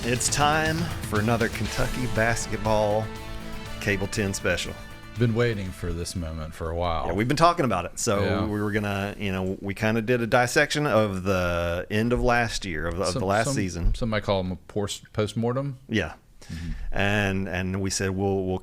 It's time for another Kentucky basketball Cable 10 special. Been waiting for this moment for a while. Yeah, we've been talking about it. So we were going to, we kind of did a dissection of the end of last year, of the last season. Some might call them a post-mortem. Yeah. Mm-hmm. And we said we'll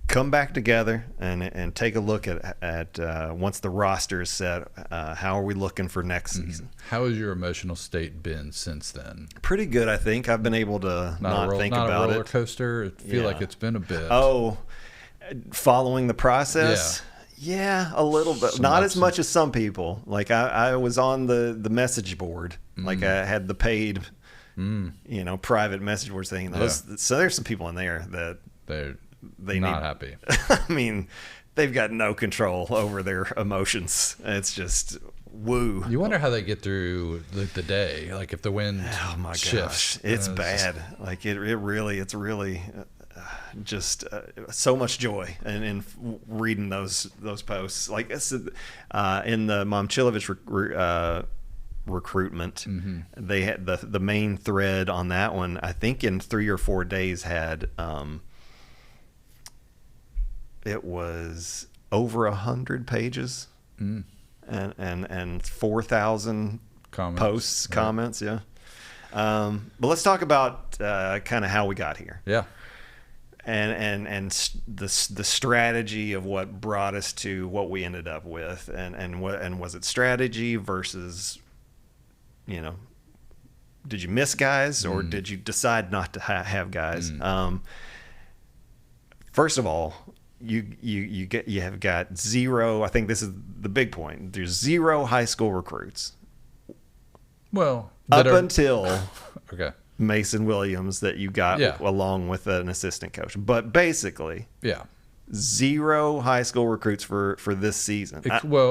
come back together and take a look at once the roster is set, how are we looking for next season? How has your emotional state been since then? Pretty good, I think. I've been able to not think about it. Not a roller coaster? I feel like it's been a bit. Oh, following the process? Yeah, a little bit. Not as much as some people. Like I was on the message board. Like I had the paid, private message boards thing. So there's some people in there that they're not happy. I mean, they've got no control over their emotions. It's just woo. You wonder how they get through the day. Like if the wind shifts. Gosh, it's bad. Like it's really just so much joy in reading those posts. Like in the Momchilovich recruitment, they had the main thread on that one. I think in 3 or 4 days had it was over 100 pages and 4,000 posts, comments. Yeah. But let's talk about kind of how we got here. Yeah. And the strategy of what brought us to what we ended up with, and was it strategy versus, did you miss guys or did you decide not to have guys? First of all, you have got zero. I think this is the big point. There's zero high school recruits. Well, until okay. Mason Williams that you got along with an assistant coach. But basically, zero high school recruits for this season.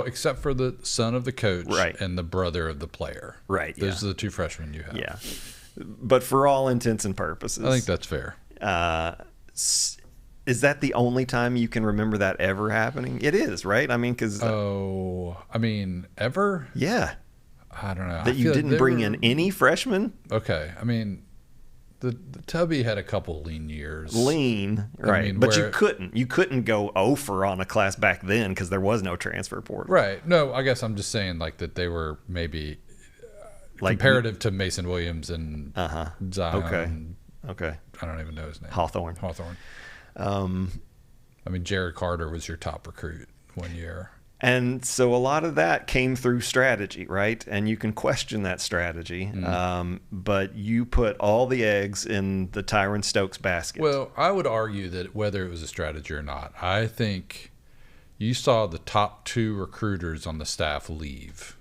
Except for the son of the coach and the brother of the player. Right. Those are the two freshmen you have. Yeah. But for all intents and purposes. I think that's fair. Is that the only time you can remember that ever happening? It is, right? I mean, because... ever? Yeah. I don't know. That you didn't bring in any freshmen? Okay. I mean, the Tubby had a couple lean years. Right. But you couldn't go over on a class back then because there was no transfer portal. Right. No, I guess I'm just saying like that they were maybe comparative to Mason Williams and Zion. Okay. I don't even know his name. Hawthorne. I mean, Jared Carter was your top recruit one year. And so a lot of that came through strategy, right? And you can question that strategy, but you put all the eggs in the Tyron Stokes basket. Well, I would argue that whether it was a strategy or not, I think you saw the top two recruiters on the staff leave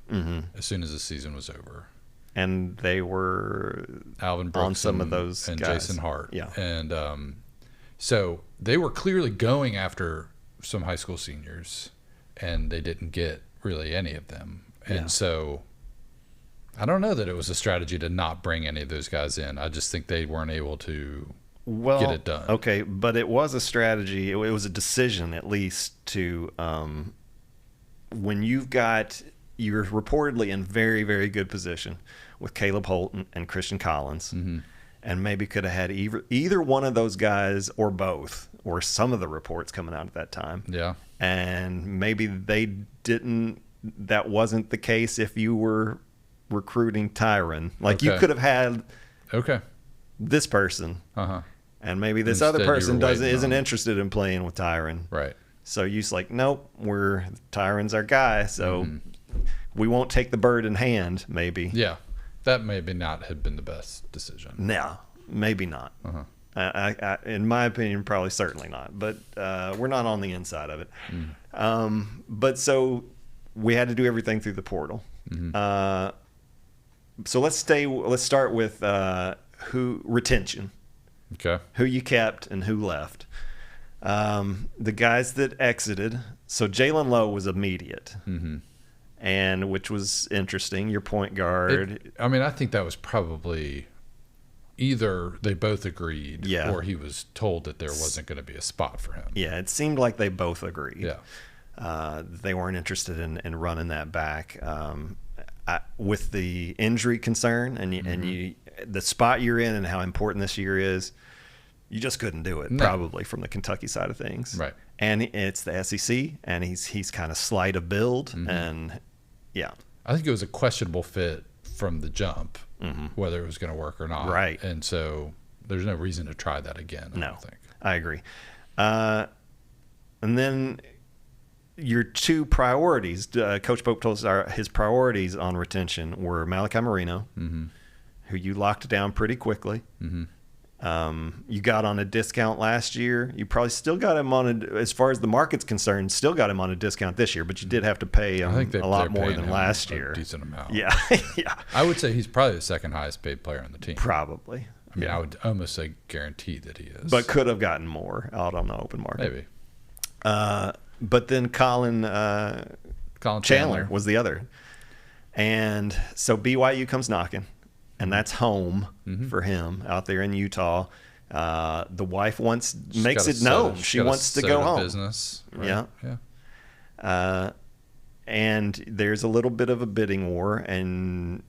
as soon as the season was over. And they were Alvin Brooks on some of those and guys. Jason Hart. Yeah. And so they were clearly going after some high school seniors, and they didn't get really any of them. And so I don't know that it was a strategy to not bring any of those guys in. I just think they weren't able to get it done. Okay, but it was a strategy. It was a decision, at least, to when you're reportedly in very, very good position with Caleb Holt and Christian Collins, and maybe could have had either one of those guys or both, or some of the reports coming out at that time. Yeah. And maybe that wasn't the case if you were recruiting Tyron. Like you could have had this person. And maybe this other person isn't interested in playing with Tyron. Right. So you're just like, nope, Tyron's our guy, so we won't take the bird in hand, maybe. Yeah. That maybe not had been the best decision. No, maybe not. I, in my opinion, probably certainly not. But we're not on the inside of it. But so we had to do everything through the portal. So let's start with retention. Okay. Who you kept and who left. The guys that exited. So Jalen Lowe was immediate. And which was interesting. Your point guard. I think that was probably either they both agreed or he was told that there wasn't going to be a spot for him. Yeah, it seemed like they both agreed. Yeah. They weren't interested in running that back. With the injury concern, and the spot you're in and how important this year is, you just couldn't do it, probably, from the Kentucky side of things. Right. And it's the SEC, and he's kind of slight of build, and yeah. I think it was a questionable fit from the jump, whether it was going to work or not. Right. And so there's no reason to try that again, I don't think. I agree. And then your two priorities, Coach Pope told us his priorities on retention were Malachi Marino, who you locked down pretty quickly. You got on a discount last year. You probably still got him on as far as the market's concerned, still got him on a discount this year, but you did have to pay him a lot more than last year. A decent amount. Yeah. Yeah. I would say he's probably the second highest paid player on the team. Probably. I mean, I would almost say guarantee that he is. But could have gotten more out on the open market. Maybe. But then Colin Chandler was the other. And so BYU comes knocking. And that's home for him out there in Utah. The wife makes it known she wants to go home. Business, right? Yeah. And there's a little bit of a bidding war, and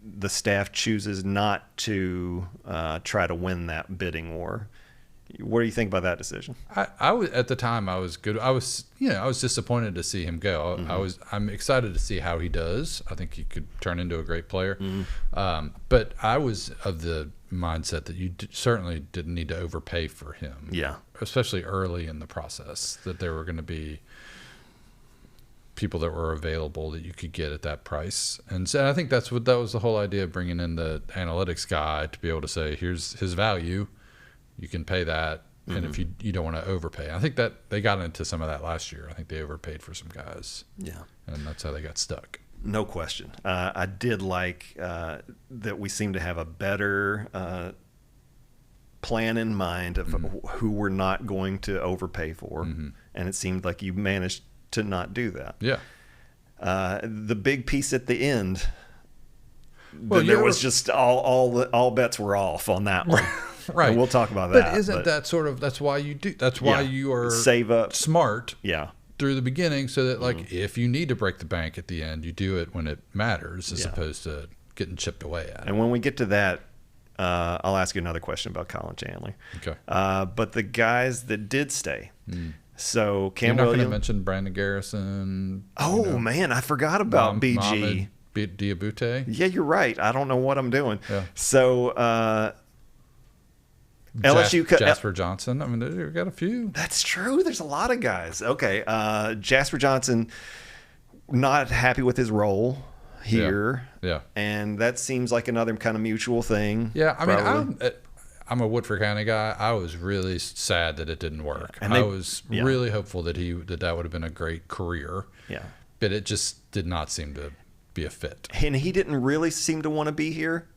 the staff chooses not to try to win that bidding war. What do you think about that decision? I was at the time. I was good. I was disappointed to see him go. I'm excited to see how he does. I think he could turn into a great player. But I was of the mindset that you certainly didn't need to overpay for him. Yeah, especially early in the process, that there were going to be people that were available that you could get at that price. And so I think that was the whole idea of bringing in the analytics guy to be able to say, here's his value. You can pay that, and if you don't want to overpay. I think that they got into some of that last year. I think they overpaid for some guys. Yeah. And that's how they got stuck. No question. I did like that we seem to have a better plan in mind of who we're not going to overpay for, and it seemed like you managed to not do that. Yeah. The big piece at the end, there was just all bets were off on that one. Right. And we'll talk about that. But isn't that sort of, that's why you do, that's why you are save up smart through the beginning, so that like if you need to break the bank at the end, you do it when it matters as opposed to getting chipped away at. And when we get to that, I'll ask you another question about Colin Chandler. Okay. But the guys that did stay. So Cam You're not Williams. going to mention Brandon Garrison. Oh, man, I forgot about BG. Diabute. Yeah, you're right. I don't know what I'm doing. Yeah. So LSU Jasper Johnson. I mean, they've got a few. That's true. There's a lot of guys. Okay. Jasper Johnson, not happy with his role here. Yeah. And that seems like another kind of mutual thing. Yeah. I mean, I'm a Woodford County guy. I was really sad that it didn't work. And I was really hopeful that that would have been a great career. Yeah. But it just did not seem to be a fit. And he didn't really seem to want to be here.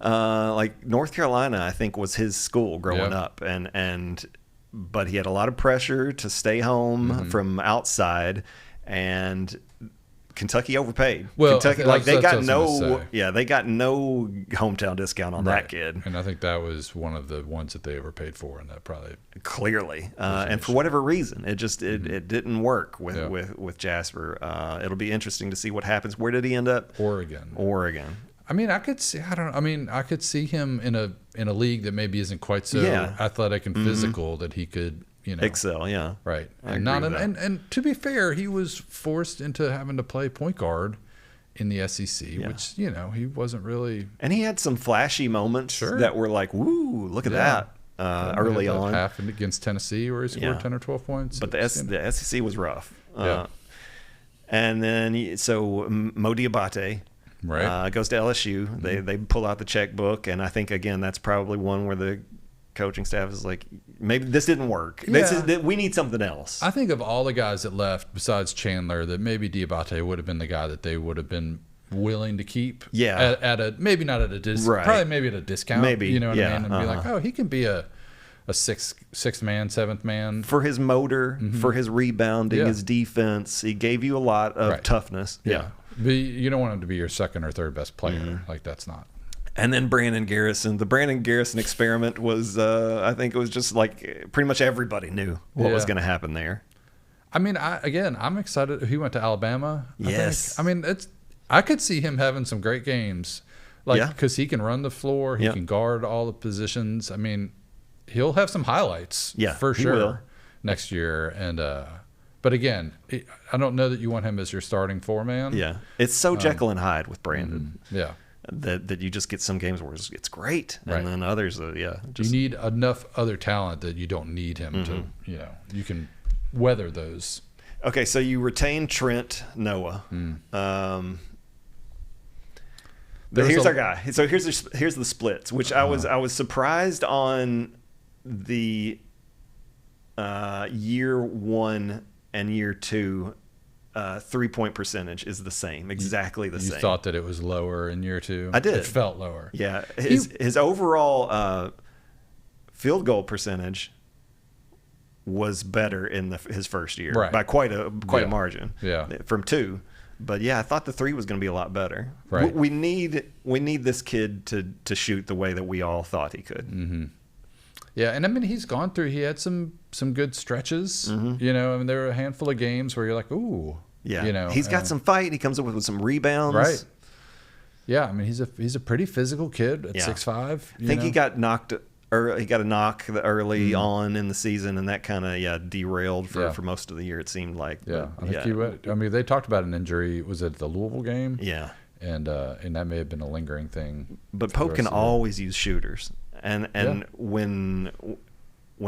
Like North Carolina, I think, was his school growing up, but he had a lot of pressure to stay home from outside, and Kentucky overpaid. Well, Kentucky, they got no hometown discount on that kid. And I think that was one of the ones that they overpaid for, and that probably clearly. And for whatever reason, it just it didn't work with Jasper. It'll be interesting to see what happens. Where did he end up? Oregon. I mean, I could see him in a league that maybe isn't quite so athletic and physical that he could, excel. Yeah. Right. And to be fair, he was forced into having to play point guard in the SEC, which, he wasn't really. And he had some flashy moments that were like, woo, look at that. Early on. Half against Tennessee where he scored 10 or 12 points. But the SEC was rough. And then, so Mo Diabate goes to LSU. They pull out the checkbook, and I think, again, that's probably one where the coaching staff is like, maybe this didn't work. We need something else. I think of all the guys that left besides Chandler, that maybe Diabate would have been the guy that they would have been willing to keep. At a maybe not at a discount, probably maybe at a discount. Maybe, you know what I mean? And be like, oh, he can be a sixth man, seventh man for his motor, for his rebounding, his defense. He gave you a lot of toughness. But you don't want him to be your second or third best player. Like, that's not. And then Brandon Garrison. The Brandon Garrison experiment was, I think it was just like pretty much everybody knew what was going to happen there. I mean, I'm excited. He went to Alabama. Yes. I mean, I could see him having some great games. because he can run the floor, he can guard all the positions. I mean, he'll have some highlights, for sure, next year. And but again, I don't know that you want him as your starting 4-man. Yeah, it's so Jekyll and Hyde with Brandon. Yeah. That you just get some games where it's great, and then others, you need enough other talent that you don't need him to, you can weather those. Okay, so you retain Trent Noah. But here's our guy. So here's the splits, which I was surprised on the year 1 and year 2. 3-point percentage is the same, exactly the same. You thought that it was lower in year 2? I did. It felt lower. Yeah, his overall field goal percentage was better in his first year by quite a margin. Yeah, from 2. But I thought the 3 was going to be a lot better. Right. We need this kid to shoot the way that we all thought he could. Mm-hmm. Yeah, and I mean he had some good stretches. You know, I mean there were a handful of games where you're like, ooh. Yeah, you know, he's got some fight. He comes up with some rebounds. Right. Yeah, I mean he's a pretty physical kid at 6'5". I think he got knocked. He got a knock early on in the season, and that kind of derailed for most of the year. It seemed like. Yeah, I think he went. I mean, they talked about an injury. Was it the Louisville game? Yeah, and that may have been a lingering thing. But Pope can always use shooters, and when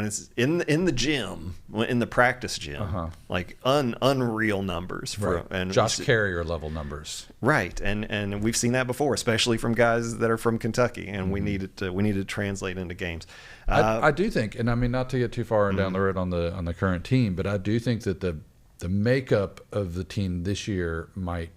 it's in the gym, in the practice gym, like unreal numbers and Josh Carrier level numbers. Right, and we've seen that before, especially from guys that are from Kentucky, and we need to translate into games. I do think, and I mean not to get too far down the road on the current team, but I do think that the makeup of the team this year might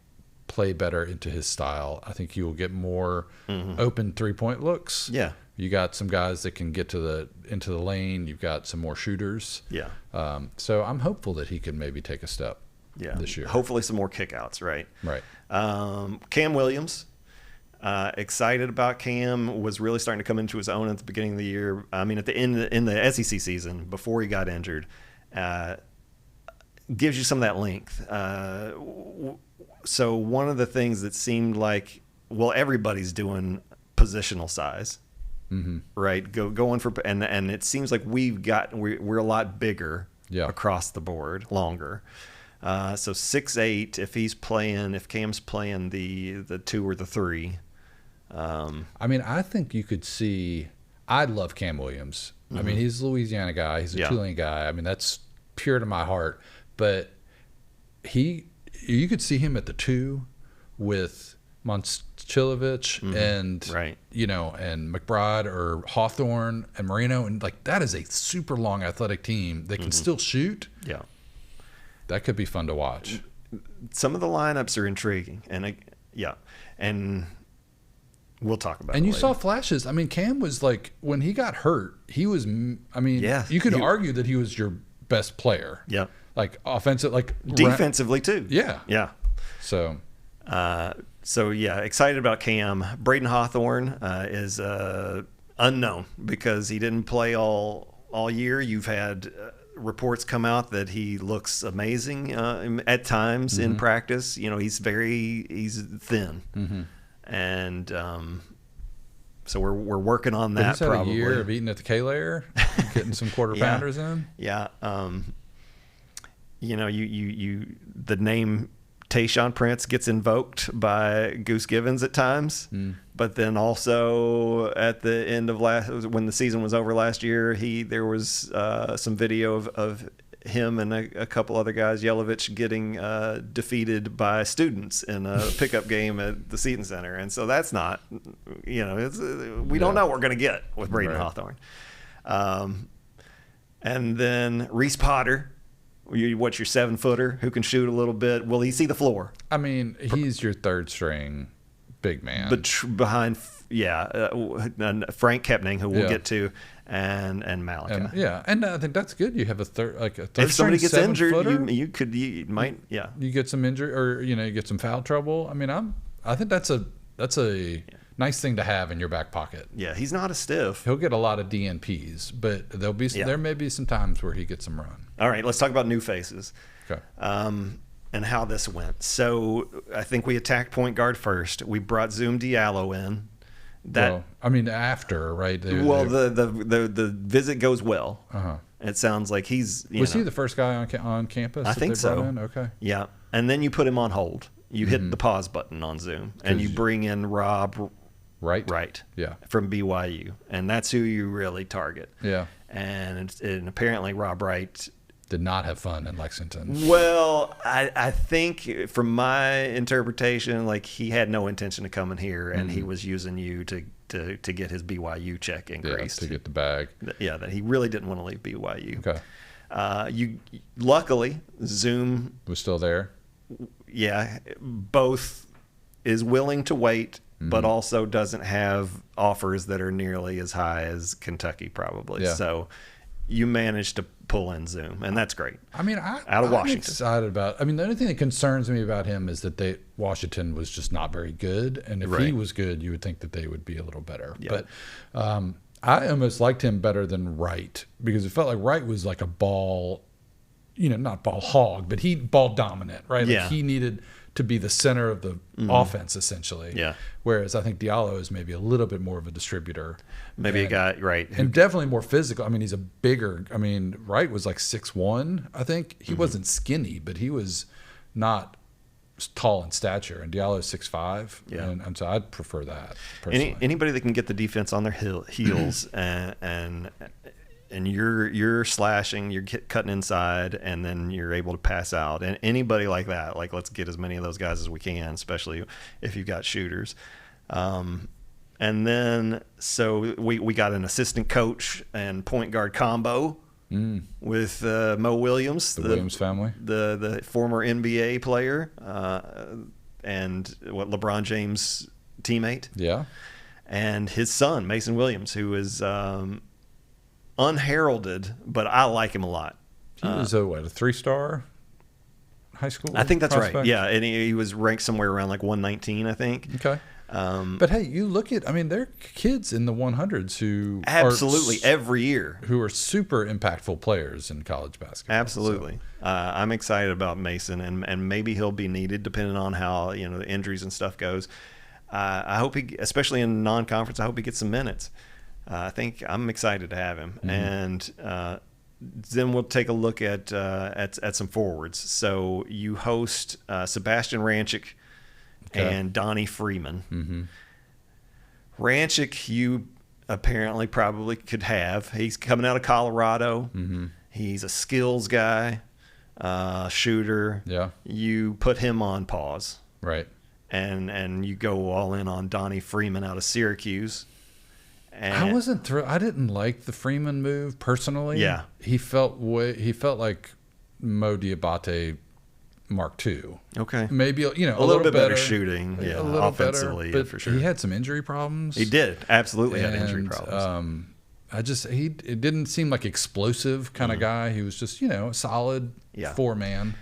play better into his style. I think you will get more open 3-point looks. Yeah. You got some guys that can get into the lane. You've got some more shooters. Yeah. So I'm hopeful that he can maybe take a step this year. Hopefully some more kickouts, right? Right. Cam Williams, excited about Cam, was really starting to come into his own at the beginning of the year. I mean, at the end in the SEC season, before he got injured, gives you some of that length. So one of the things that seemed like, everybody's doing positional size. Right, going for and it seems like we're a lot bigger across the board, longer. So 6'8", if Cam's playing the 2 or the 3. I mean, I think you could see. I love Cam Williams. I mean, he's a Louisiana guy. He's a Tulane guy. I mean, that's pure to my heart. But you could see him at the 2 with Moncilovich and and McBride or Hawthorne and Marino, and like that is a super long athletic team that can still shoot. Yeah, that could be fun to watch. Some of the lineups are intriguing, and and we'll talk about. And it you later. saw flashes. I mean, Cam was like when he got hurt, he was. I mean, you could argue that he was your best player. Yeah, like offensive, like defensively too. Yeah, yeah. So. Excited about Cam. Braden Hawthorne is unknown because he didn't play all year. You've had reports come out that he looks amazing at times in practice. You know, he's thin, and so we're working on that. He's had probably a year of eating at the K-Layer, getting some quarter pounders in. Yeah, you the name Tayshaun Prince gets invoked by Goose Givens at times, but then also at the end of when the season was over last year, there was some video of him and a couple other guys, Yelovich, getting defeated by students in a pickup game at the Seton Center, and so that's not, we don't know what we're going to get with Braden Hawthorne, and then Reese Potter. What's your 7-footer who can shoot a little bit? Will he see the floor? I mean, he's your third string big man. But behind, Frank Kepning, who we'll get to, and Malachi. And I think that's good. You have a third if somebody gets injured, you might you get some injury or you get some foul trouble. I mean, I think that's a nice thing to have in your back pocket. Yeah, he's not a stiff. He'll get a lot of DNPs, but there may be some times where he gets some run. All right, let's talk about new faces. Okay. And how this went. So I think we attacked point guard first. We brought Zoom Diallo in. I mean, after, right? The visit goes well. Uh-huh. It sounds like he's was he the first guy on campus? I think so. Okay. Yeah, and then you put him on hold. You hit the pause button on Zoom, and you bring in Rob Wright. Yeah. From BYU, and that's who you really target. Yeah. And apparently Rob Wright did not have fun in Lexington. Well, I think from my interpretation, like he had no intention of coming here, and he was using you to get his BYU check increased. Yeah, to get the bag. Yeah, that he really didn't want to leave BYU. Okay. You luckily Zoom was still there. Yeah, both is willing to wait, but also doesn't have offers that are nearly as high as Kentucky probably. Yeah. So you managed to pull in Zoom, and that's great. I mean, out of Washington. I'm excited about. I mean, the only thing that concerns me about him is that Washington was just not very good, and if he was good, you would think that they would be a little better. Yeah. But I almost liked him better than Wright because it felt like Wright was like a ball, not ball hog, but he ball dominant, right? Yeah. Like he needed to be the center of the offense essentially. Yeah. Whereas I think Diallo is maybe a little bit more of a distributor. Maybe a guy, right. And definitely more physical. I mean, Wright was like 6'1", I think. He wasn't skinny, but he was not tall in stature. And Diallo's 6'5". Yeah. And so I'd prefer that personally. Anybody that can get the defense on their heels and you're slashing, you're cutting inside, and then you're able to pass out. And anybody like that, like let's get as many of those guys as we can, especially if you've got shooters. And then so we got an assistant coach and point guard combo with Mo Williams, the Williams family, the former NBA player, and LeBron James' teammate. Yeah, and his son Mason Williams, who is unheralded, but I like him a lot. He was a 3-star high school? I think that's prospect? right. Yeah, and he was ranked somewhere around like 119, I think. Okay. But hey, you look at, there are kids in the 100s who absolutely every year who are super impactful players in college basketball. Absolutely. So. I'm excited about Mason, and maybe he'll be needed depending on how the injuries and stuff goes. I hope he, especially in non-conference, I hope he gets some minutes. I think I'm excited to have him, and then we'll take a look at some forwards. So you host Sebastian Rancic and Donnie Freeman. Rancic, you apparently probably could have. He's coming out of Colorado. He's a skills guy, shooter. Yeah. You put him on pause, right? And you go all in on Donnie Freeman out of Syracuse. I wasn't thrilled. I didn't like the Freeman move personally. Yeah, he felt like Mo Diabate Mark II. Okay, maybe a little bit better shooting. Yeah, offensively, better, but for sure. He had some injury problems. He did absolutely had injury problems. It didn't seem like explosive kind of guy. He was just a solid 4-man.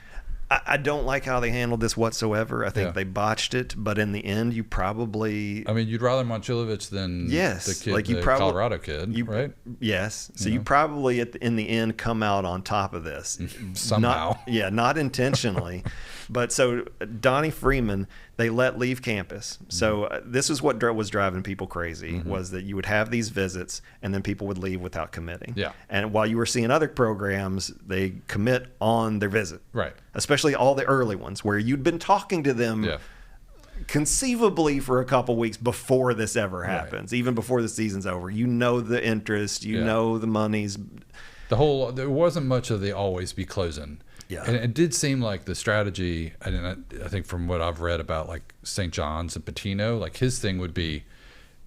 I don't like how they handled this whatsoever. I think they botched it, but in the end, you probably... you'd rather Momcilovic than the kid, Colorado kid, right? Yes. So you probably, in the end, come out on top of this. Somehow. Not intentionally. But so Donnie Freeman, they let leave campus. So this is what was driving people crazy, was that you would have these visits, and then people would leave without committing. Yeah. And while you were seeing other programs, they commit on their visit. Right. Especially all the early ones where you'd been talking to them conceivably for a couple weeks before this ever happens, even before the season's over. The interest, the monies. There wasn't much of the always be closing. Yeah. And it did seem like the strategy, I think from what I've read about like St. John's and Patino, like his thing would be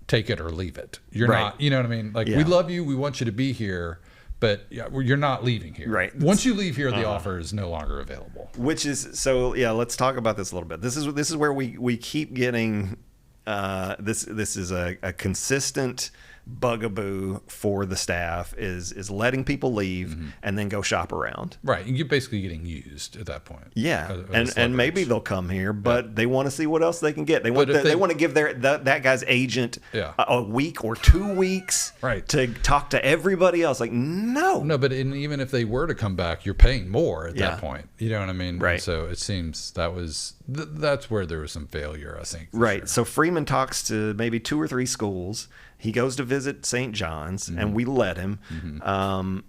take it or leave it. You're not, you know what I mean? Like we love you, we want you to be here, but you're not leaving here. Right. Once you leave here, the offer is no longer available. Which is let's talk about this a little bit. This is where we keep getting this is a consistent bugaboo for the staff is letting people leave and then go shop around. Right. You're basically getting used at that point. Yeah. And maybe they'll come here, but they want to see what else they can get. They want to give that guy's agent a week or 2 weeks to talk to everybody else. Like, no. No, but even if they were to come back, you're paying more at that point. You know what I mean? Right. And so it seems that's where there was some failure, I think. Right. Sure. So Freeman talks to maybe 2 or 3 schools. He goes to visit St. John's, and we let him.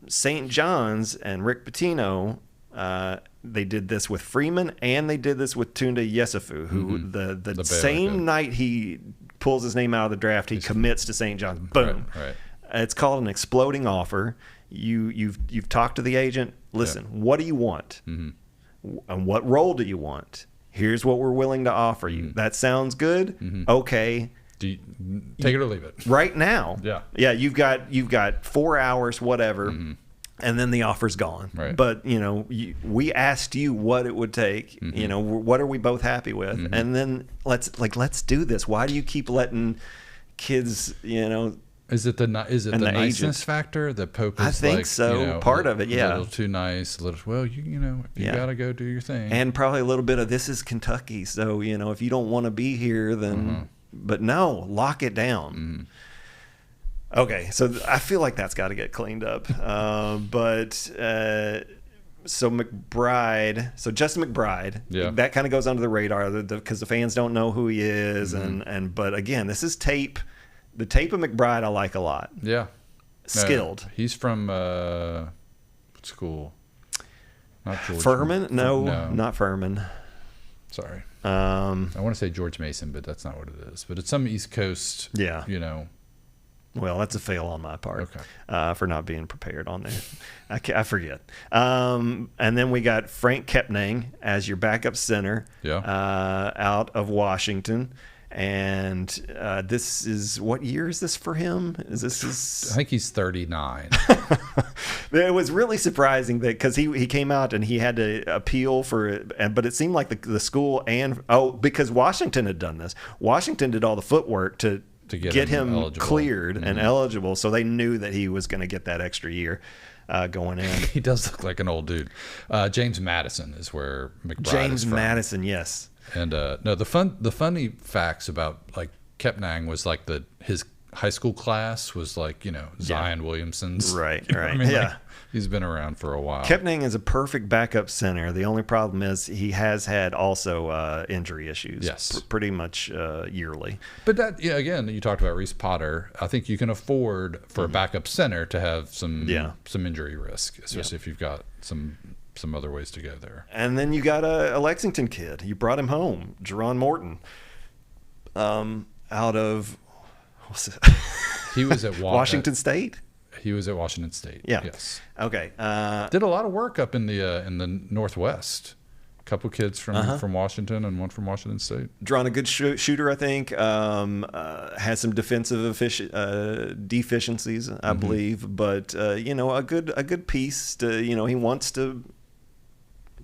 St. John's and Rick Pitino, they did this with Freeman, and they did this with Tunde Yesufu, who the same night he pulls his name out of the draft, he commits to St. John's. Boom. Right. It's called an exploding offer. You've talked to the agent. Listen, what do you want? And what role do you want? Here's what we're willing to offer you. That sounds good? Okay. Take it or leave it. Right now. Yeah. You've got 4 hours, whatever, and then the offer's gone. Right. But we asked you what it would take. What are we both happy with? And then let's do this. Why do you keep letting kids? Is it the niceness factor that Pope is? I think so. Part of it, yeah. A little too nice. A little. Well, you gotta go do your thing. And probably a little bit of this is Kentucky, so if you don't want to be here, then. But no, lock it down. Okay, so I feel like that's got to get cleaned up. So Justin McBride, that kind of goes under the radar because the fans don't know who he is, but again, this is tape. The tape of McBride I like a lot. Yeah, skilled. He's from what school? Not George Furman? No, not Furman. Sorry. I want to say George Mason, but that's not what it is. But it's some East Coast. Yeah. Well, that's a fail on my part for not being prepared on there. I forget. And then we got Frank Kepnang as your backup center out of Washington. And this is, what year is this for him? I think he's 39. It was really surprising that because he came out and he had to appeal for it, but it seemed like the school because Washington had done this. Washington did all the footwork to get him cleared and eligible, so they knew that he was going to get that extra year going in. He does look like an old dude. James Madison is where McBride James is from. Madison, yes. And the funny facts about like Kepnang was like his high school class was like Zion Williamson's. Right. I mean, like, he's been around for a while. Kepnang is a perfect backup center. The only problem is he has had also injury issues. Yes, pretty much yearly. But that again, you talked about Reese Potter. I think you can afford for a backup center to have some injury risk, especially if you've got some other ways to go there. And then you got a Lexington kid. You brought him home, Jerron Morton, out of he was at Washington State. He was at Washington State. Yeah. Yes. Okay. Did a lot of work up in the Northwest. A couple kids from Washington and one from Washington State. Drawn a good shooter, I think. Has some defensive deficiencies, I believe, but a good piece. He wants to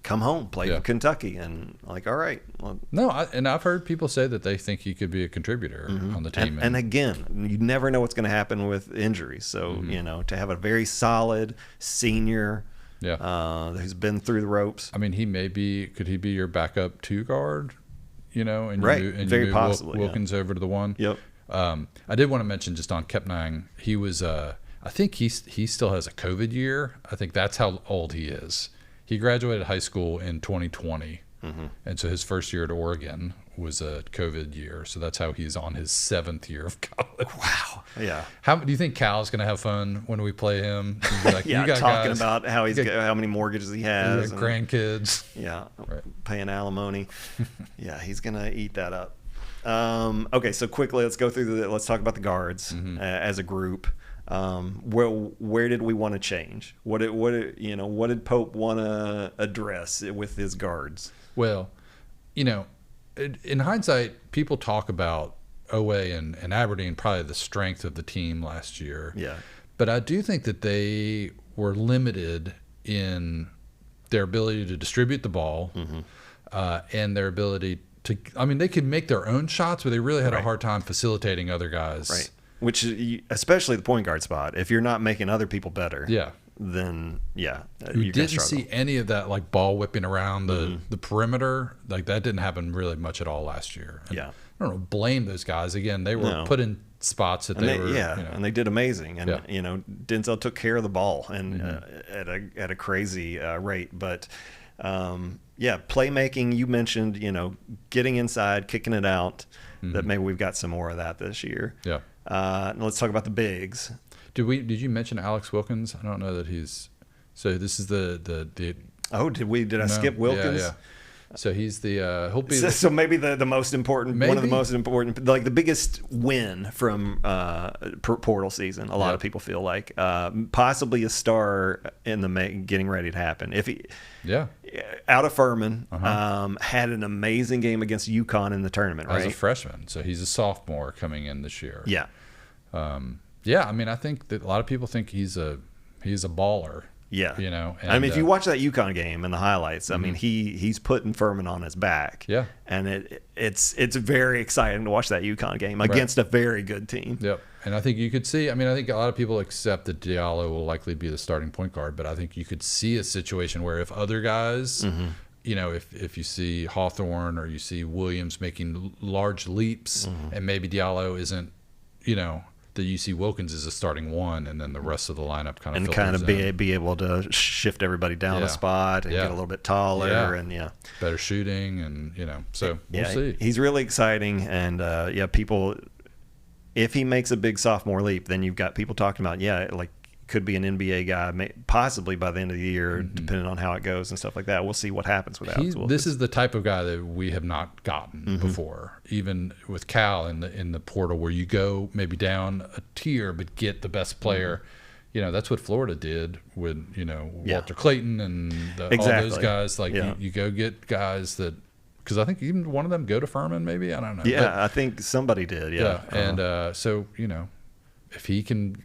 come home, play for Kentucky, and like, all right. Well, no, and I've heard people say that they think he could be a contributor on the team. And again, you never know what's going to happen with injuries. So to have a very solid senior, who's been through the ropes. I mean, could he be your backup 2 guard? And very possibly. Wilkins over to the 1. Yep. I did want to mention just on Kepnang, he was. I think he still has a COVID year. I think that's how old he is. He graduated high school in 2020, and so his first year at Oregon was a COVID year. So that's how he's on his 7th year of college. Wow. Yeah. How do you think Cal's going to have fun when we play him? He'll be like, you got talking about how how many mortgages he has, grandkids. Yeah, paying alimony. Yeah, he's going to eat that up. Okay, so quickly let's go through let's talk about the guards as a group. Where did we want to change? What did Pope want to address with his guards? Well, in hindsight, people talk about OA and Aberdeen probably the strength of the team last year. Yeah. But I do think that they were limited in their ability to distribute the ball and their ability to. I mean, they could make their own shots, but they really had a hard time facilitating other guys. Right. Which, especially the point guard spot, if you're not making other people better, then you didn't see any of that like ball whipping around the perimeter. Like that didn't happen really much at all last year. And I don't know, blame those guys again. They were put in spots that they were, and they did amazing. And Denzel took care of the ball and at a crazy rate. But playmaking. You mentioned getting inside, kicking it out. That maybe we've got some more of that this year. Yeah. Let's talk about the bigs. Did you mention Alex Wilkins? I don't know that he's. So this is the. Oh, did I skip Wilkins? Yeah. So he's the. He'll be. So maybe the most important, one of the most important, like the biggest win from portal season. A lot of people feel like possibly a star in the getting ready to happen. If he. Yeah. Out of Furman, had an amazing game against UConn in the tournament, right? As a freshman, so he's a sophomore coming in this year. Yeah. I mean, I think that a lot of people think he's a baller. Yeah. And, I mean, if you watch that UConn game and the highlights, I mean, he's putting Furman on his back. Yeah. And it's very exciting to watch that UConn game against a very good team. Yep. And I think you could see, I mean, I think a lot of people accept that Diallo will likely be the starting point guard, but I think you could see a situation where if other guys, if you see Hawthorne or you see Williams making large leaps and maybe Diallo isn't, that you see Wilkins is a starting one, and then the rest of the lineup kind of be able to shift everybody down a spot and get a little bit taller and better shooting and so we'll see. He's really exciting and people. If he makes a big sophomore leap, then you've got people talking about like could be an NBA guy, possibly by the end of the year, depending on how it goes and stuff like that. We'll see what happens with Alex Wilkins. This is the type of guy that we have not gotten before, even with Cal in the portal, where you go maybe down a tier but get the best player. That's what Florida did with Walter Clayton and all those guys. Like you go get guys that. Because I think even one of them go to Furman, maybe I don't know. Yeah, I think somebody did. Yeah, and so if he can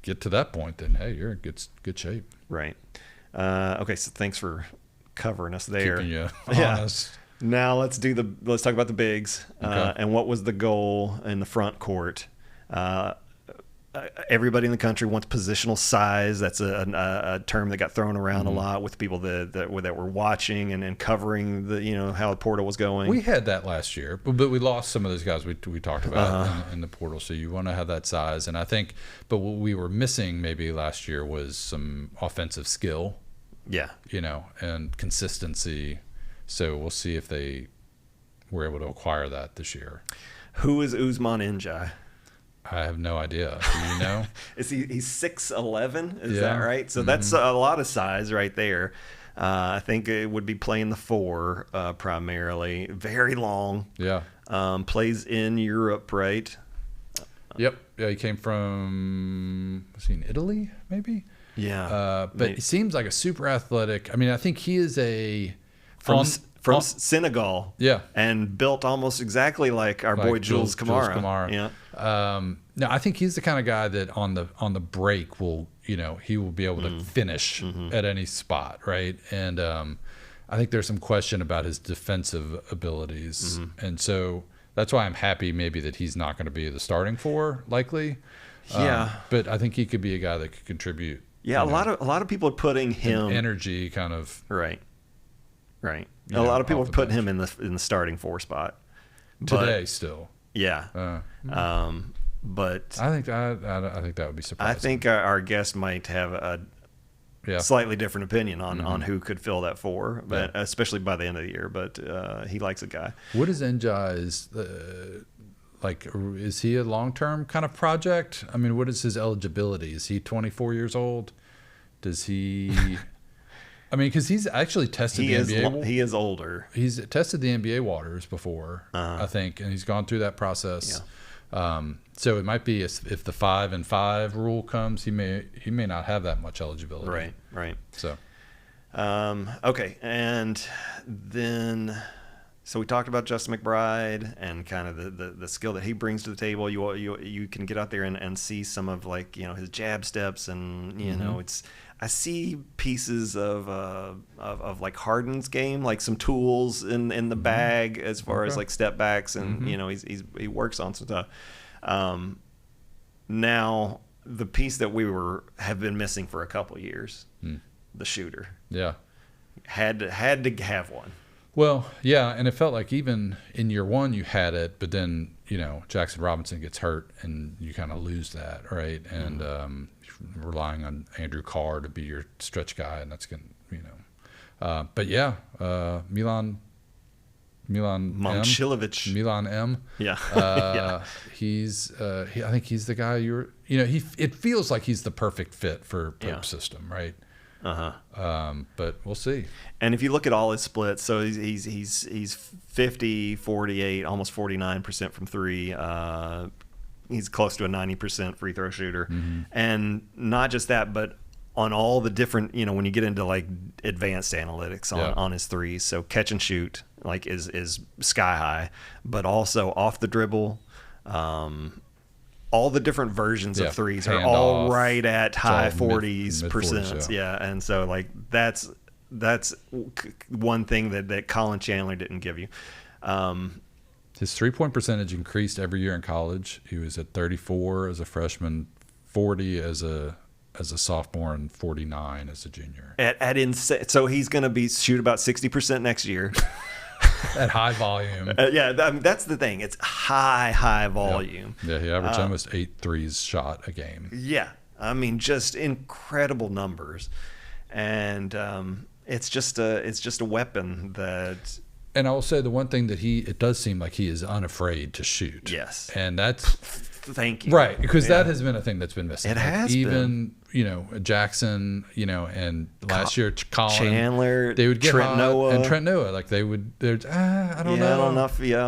get to that point, then hey, you're in good shape. Right. Okay, so thanks for covering us there. Keeping you honest. Now let's talk about the bigs and what was the goal in the front court. Everybody in the country wants positional size. That's a term that got thrown around a lot with people that were watching and covering how the portal was going. We had that last year, but we lost some of those guys we talked about in the portal. So you want to have that size, and I think. But what we were missing maybe last year was some offensive skill. Yeah. And consistency. So we'll see if they were able to acquire that this year. Who is Usman Njai? I have no idea. Do you know? He's 6'11"? Is that right? So that's a lot of size right there. I think it would be playing the 4 primarily. Very long. Yeah. Plays in Europe, right? Yep. Yeah, he came from in Italy, maybe? Yeah. But he seems like a super athletic. I mean, I think he is from Senegal. Yeah. And built almost exactly like our boy Jules Kamara. Yeah. No, I think he's the kind of guy that on the break will, he will be able to finish at any spot, right? And I think there's some question about his defensive abilities. And so that's why I'm happy maybe that he's not going to be the starting 4 likely. Yeah. But I think he could be a guy that could contribute. Yeah, a lot of people are putting him energy kind of right. A lot of people are putting him in the starting 4 spot today still. Yeah. But I think that would be surprising. I think our guest might have a slightly different opinion on who could fill that 4, but especially by the end of the year. But he likes a guy. What is Njai's like? Is he a long-term kind of project? I mean, what is his eligibility? Is he 24 years old? Does he? I mean, because he's actually tested the NBA. He is older. He's tested the NBA waters before, I think, and he's gone through that process. Yeah. So it might be if the 5-and-5 rule comes, he may not have that much eligibility. Right. So, okay, and then so we talked about Justin McBride and kind of the skill that he brings to the table. You can get out there and see some of his jab steps and it's. I see pieces of like Harden's game, like some tools in the bag as far as like step backs and he works on some stuff. Now, the piece that have been missing for a couple of years, the shooter. Yeah. Had to have one. Well, yeah, and it felt like even in year one you had it, but then, Jackson Robinson gets hurt and you kind of lose that, right? And relying on Andrew Carr to be your stretch guy, and that's going to, but yeah, Milan Momcilovic. Milan M. Yeah. I think he's the guy it feels like he's the perfect fit for Pope's system, right? But we'll see. And if you look at all his splits, so he's 50, 48, almost 49% from three. He's close to a 90% free throw shooter. And not just that, but on all the different, when you get into like advanced analytics on his threes, so catch and shoot like is sky high, but also off the dribble, all the different versions of threes are all right at high 40s%. Yeah. And so like that's one thing that Colin Chandler didn't give you. His 3-point percentage increased every year in college. He was at 34 as a freshman, 40 as a sophomore, and 49 as a junior. So he's going to shoot about 60% next year. At high volume. That's the thing. It's high volume. Yeah, he averaged almost 8 threes shot a game. Yeah. I mean, just incredible numbers. And it's just a weapon that... And I will say the one thing that it does seem like he is unafraid to shoot. Yes. And that's... Thank you. Right, because that has been a thing that's been missing. It has been. Even, Jackson, and last year Colin, Chandler, they would get Trent Noah. And Trent Noah, like I don't know. I'm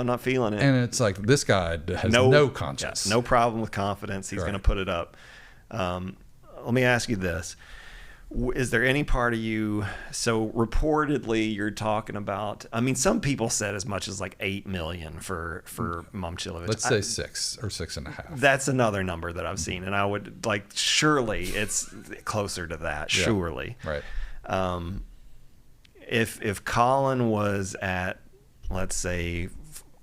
not feeling it. And it's like this guy has no conscience. No problem with confidence. He's going to put it up. Let me ask you this. Is there any part of you, so reportedly you're talking about, I mean, some people said as much as like $8 million for Momcilovic. Let's say 6 or 6.5. That's another number that I've seen. And I would surely it's closer to that. Yeah. Surely. Right. If Colin was at, let's say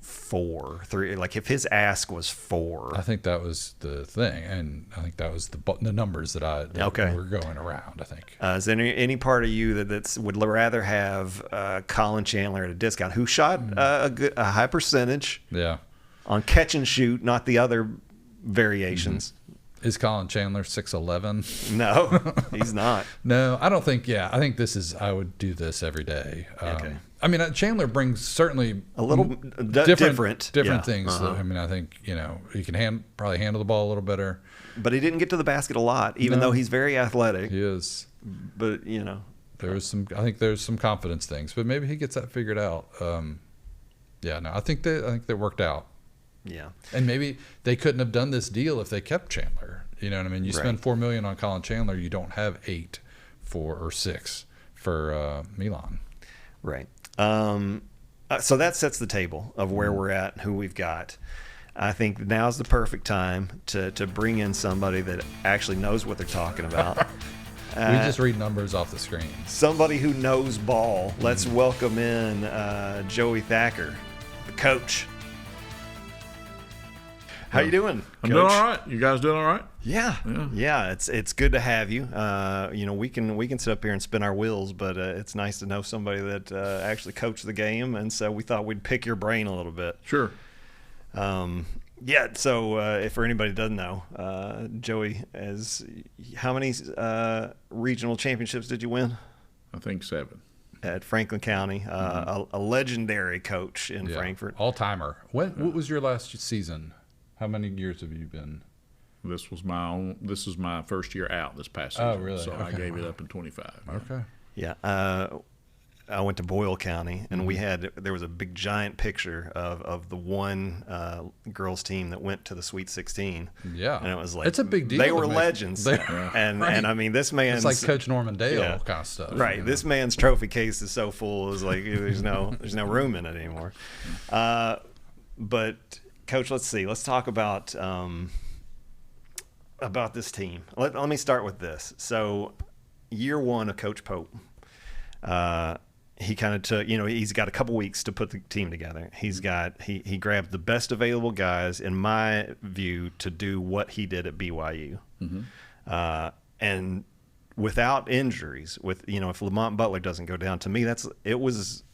3, like if his ask was 4, I think that was the thing, and I think that was the numbers that were going around. I think. Is there any part of you that would rather have Colin Chandler at a discount, who shot a high percentage, on catch and shoot, not the other variations? Is Colin Chandler 6'11"? No, he's not. No, I don't think. Yeah, I think I would do this every day. Okay. I mean, Chandler brings certainly a little different things. I mean, I think he can probably handle the ball a little better. But he didn't get to the basket a lot, even though he's very athletic. He is. But there's some confidence things, but maybe he gets that figured out. I think they worked out. Yeah. And maybe they couldn't have done this deal if they kept Chandler. You know what I mean? You spend $4 million on Colin Chandler, you don't have 8, 4, or 6 for Milan. Right. So that sets the table of where we're at and who we've got. I think now's the perfect time to bring in somebody that actually knows what they're talking about. We just read numbers off the screen. Somebody who knows ball. Let's welcome in Joey Thacker, the coach. How you doing, I'm doing all right. You guys doing all right? Yeah. It's good to have you. We can sit up here and spin our wheels, but it's nice to know somebody that actually coached the game, and so we thought we'd pick your brain a little bit. Sure. So if for anybody who doesn't know, Joey, how many regional championships did you win? I think 7. At Franklin County, a legendary coach in Frankfort. All timer. What was your last season? How many years have you been? This is my first year out this past season. Oh, really? So I gave it up in 25. Okay. Yeah. I went to Boyle County, and there was a big giant picture of the one girls team that went to the Sweet 16. Yeah. And it was like, it's a big deal. They were legends. And I mean, this man's, it's like Coach Norman Dale kind of stuff. Right. This man's trophy case is so full, it's like there's no room in it anymore. But Coach, let's see. Let's talk about this team. Let me start with this. So, year one of Coach Pope, he kind of took, he's got a couple weeks to put the team together. He grabbed the best available guys, in my view, to do what he did at BYU. And without injuries, if Lamont Butler doesn't go down, to me, it was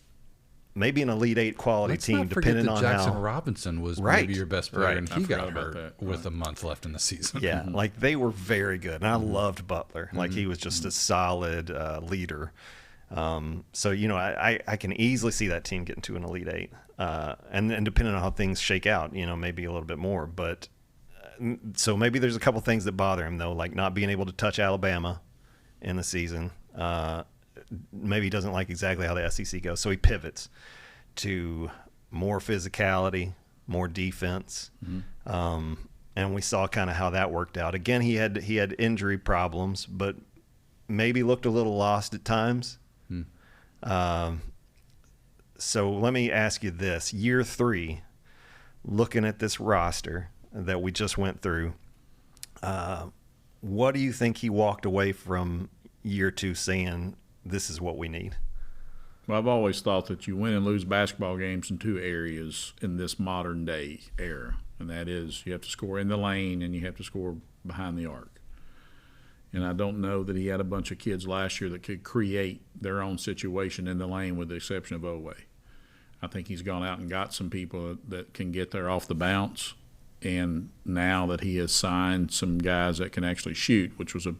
maybe an Elite Eight quality team, depending on Jackson how. Robinson was Right. maybe your best player, Right. and I he got forgot about hurt that. with a month left in the season. Yeah, like they were very good, and I loved Butler. Like he was just a solid leader. So I can easily see that team getting to an Elite Eight, and depending on how things shake out, maybe a little bit more. But so maybe there's a couple things that bother him though, like not being able to touch Alabama in the season. Maybe he doesn't like exactly how the SEC goes, so he pivots to more physicality, more defense. And we saw kind of how that worked out. Again, he had injury problems, but maybe looked a little lost at times. So let me ask you this. Year 3, looking at this roster that we just went through, what do you think he walked away from year 2 saying, this is what we need? Well, I've always thought that you win and lose basketball games in 2 areas in this modern day era, and that is you have to score in the lane and you have to score behind the arc. And I don't know that he had a bunch of kids last year that could create their own situation in the lane, with the exception of Oweh. I think he's gone out and got some people that can get there off the bounce, and now that he has signed some guys that can actually shoot, which was a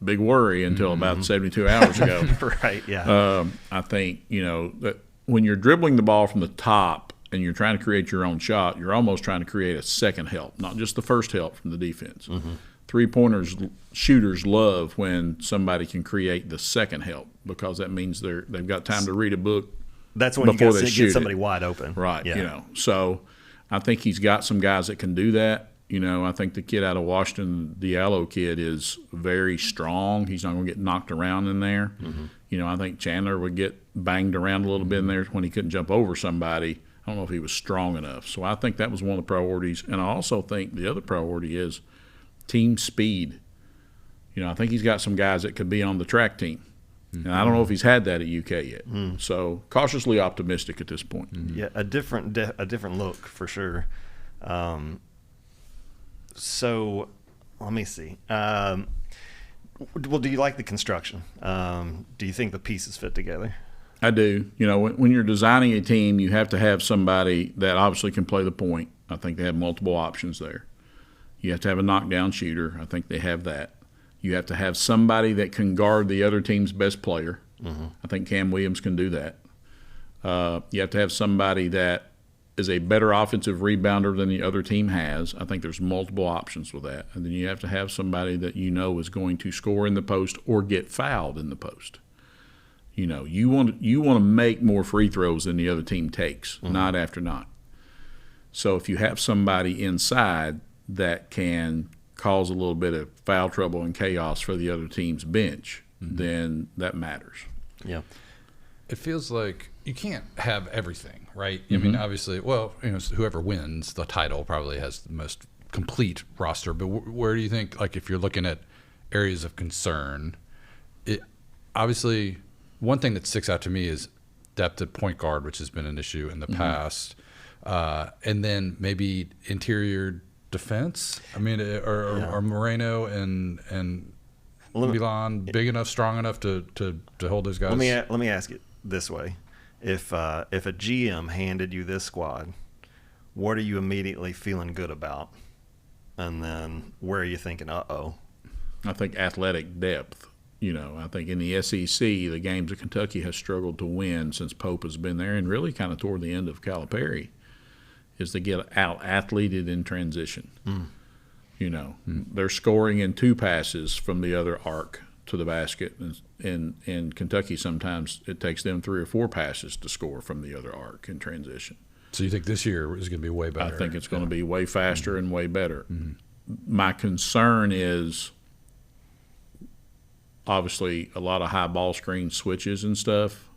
big worry until about 72 hours ago. Right, yeah. I think, that when you're dribbling the ball from the top and you're trying to create your own shot, you're almost trying to create a second help, not just the first help from the defense. Three-pointers shooters love when somebody can create the second help, because that means they've got time to read a book. That's when before you they get shoot somebody it. wide open. Right, Yeah. So I think he's got some guys that can do that. I think the kid out of Washington, the Diallo kid, is very strong. He's not going to get knocked around in there. I think Chandler would get banged around a little bit in there when he couldn't jump over somebody. I don't know if he was strong enough. So I think that was one of the priorities. And I also think the other priority is team speed. I think he's got some guys that could be on the track team. And I don't know if he's had that at UK yet. So cautiously optimistic at this point. Yeah, a different look for sure. So let me see. Well, do you like the construction? Do you think the pieces fit together? I do. When you're designing a team, you have to have somebody that obviously can play the point. I think they have multiple options there. You have to have a knockdown shooter. I think they have that. You have to have somebody that can guard the other team's best player. I think Cam Williams can do that. You have to have somebody that is a better offensive rebounder than the other team has. I think there's multiple options with that. And then you have to have somebody that is going to score in the post or get fouled in the post. You want to make more free throws than the other team takes, night after night. So if you have somebody inside that can cause a little bit of foul trouble and chaos for the other team's bench, then that matters. Yeah. It feels like you can't have everything, right? I mean, obviously, whoever wins the title probably has the most complete roster. But where do you think, like, if you're looking at areas of concern, obviously one thing that sticks out to me is depth at point guard, which has been an issue in the past, and then maybe interior defense. I mean, are Moreno and Milan big enough, strong enough to hold those guys? Let me ask it this way: if a GM handed you this squad, what are you immediately feeling good about, and then where are you thinking, uh-oh? I think athletic depth. I think in the SEC, the games that Kentucky has struggled to win since Pope has been there, and really kind of toward the end of Calipari, is to get out-athleted in transition. They're scoring in 2 passes from the other arc to the basket. And in Kentucky, sometimes it takes them 3 or 4 passes to score from the other arc in transition. So you think this year is going to be way better? I think it's going to be way faster and way better. My concern is obviously a lot of high ball screen switches and stuff.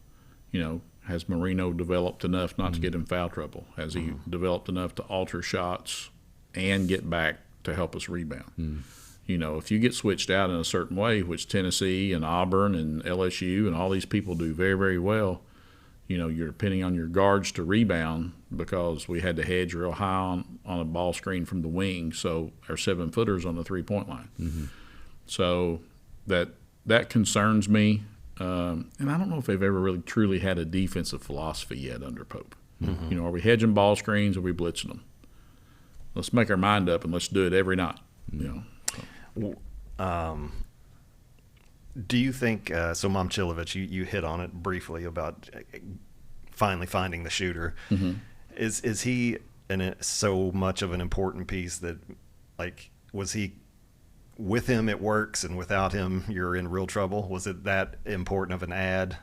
Has Marino developed enough not to get in foul trouble? Has he developed enough to alter shots and get back to help us rebound? If you get switched out in a certain way, which Tennessee and Auburn and LSU and all these people do very, very well, You're depending on your guards to rebound because we had to hedge real high on a ball screen from the wing, so our 7-footers on the 3-point line. Mm-hmm. So that concerns me. And I don't know if they've ever really truly had a defensive philosophy yet under Pope. Mm-hmm. Are we hedging ball screens or are we blitzing them? Let's make our mind up and let's do it every night. Do you think so? Momcilovic, you hit on it briefly about finally finding the shooter. Mm-hmm. Is he so much of an important piece that, was he with him it works and without him you're in real trouble? Was it that important of an ad?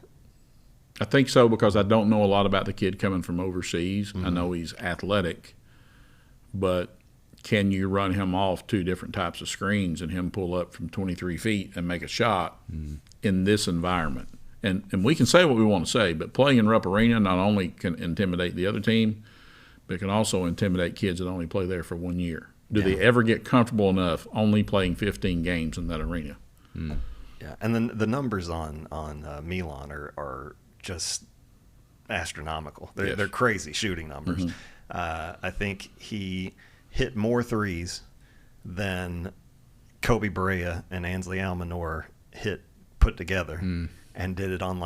I think so, because I don't know a lot about the kid coming from overseas. Mm-hmm. I know he's athletic, but can you run him off 2 different types of screens and him pull up from 23 feet and make a shot in this environment? And we can say what we want to say, but playing in Rupp Arena not only can intimidate the other team, but it can also intimidate kids that only play there for 1 year. Do they ever get comfortable enough only playing 15 games in that arena? Yeah, and then the numbers on Milan are just astronomical. They're crazy shooting numbers. Mm-hmm. I think he hit more threes than Kobe Barea and Ansley Almanor put together, and did it on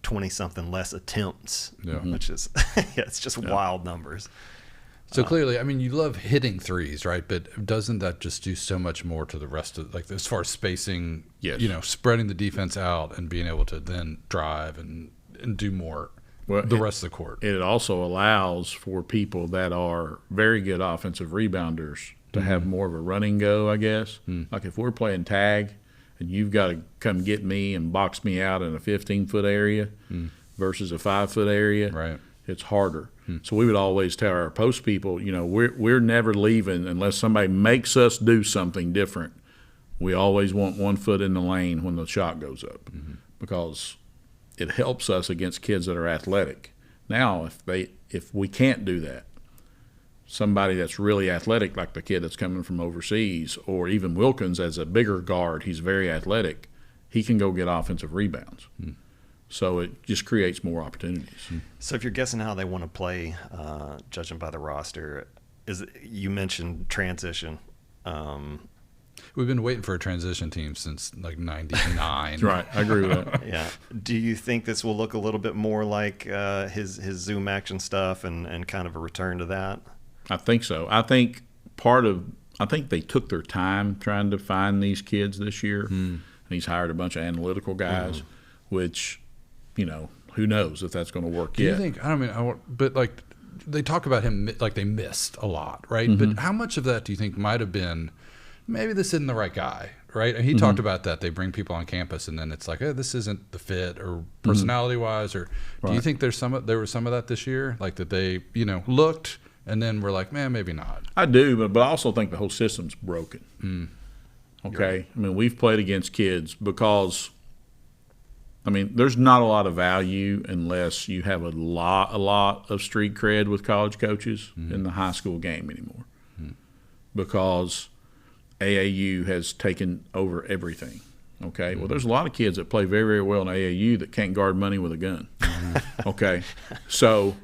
20-something less attempts, which is it's just wild numbers. So clearly, I mean, you love hitting threes, right? But doesn't that just do so much more to the rest of, as far as spacing, spreading the defense out and being able to then drive and do more the rest of the court? It also allows for people that are very good offensive rebounders to have more of a running go, I guess. Like if we're playing tag and you've got to come get me and box me out in a 15-foot area versus a 5-foot area, right? It's harder. So we would always tell our post people, we're never leaving unless somebody makes us do something different. We always want 1 foot in the lane when the shot goes up, because it helps us against kids that are athletic. Now, if we can't do that, somebody that's really athletic, like the kid that's coming from overseas, or even Wilkins as a bigger guard, he's very athletic, he can go get offensive rebounds. So it just creates more opportunities. So if you're guessing how they want to play, judging by the roster, you mentioned transition. We've been waiting for a transition team since 99. Right, I agree with that. Yeah. Do you think this will look a little bit more like his Zoom action stuff and kind of a return to that? I think so. I think they took their time trying to find these kids this year. And he's hired a bunch of analytical guys, which, who knows if that's going to work yet. Do you think, but they talk about him like they missed a lot, right? But how much of that do you think might have been, maybe this isn't the right guy, right? And he talked about that. They bring people on campus and then it's like, this isn't the fit or personality-wise, or do you think there was some of that this year? Like that they, looked and then we're like, man, maybe not. I do, but I also think the whole system's broken. Okay? Right. I mean, we've played against kids because – there's not a lot of value unless you have a lot of street cred with college coaches in the high school game anymore, because AAU has taken over everything. Okay, well, there's a lot of kids that play very, very well in AAU that can't guard money with a gun. Okay, so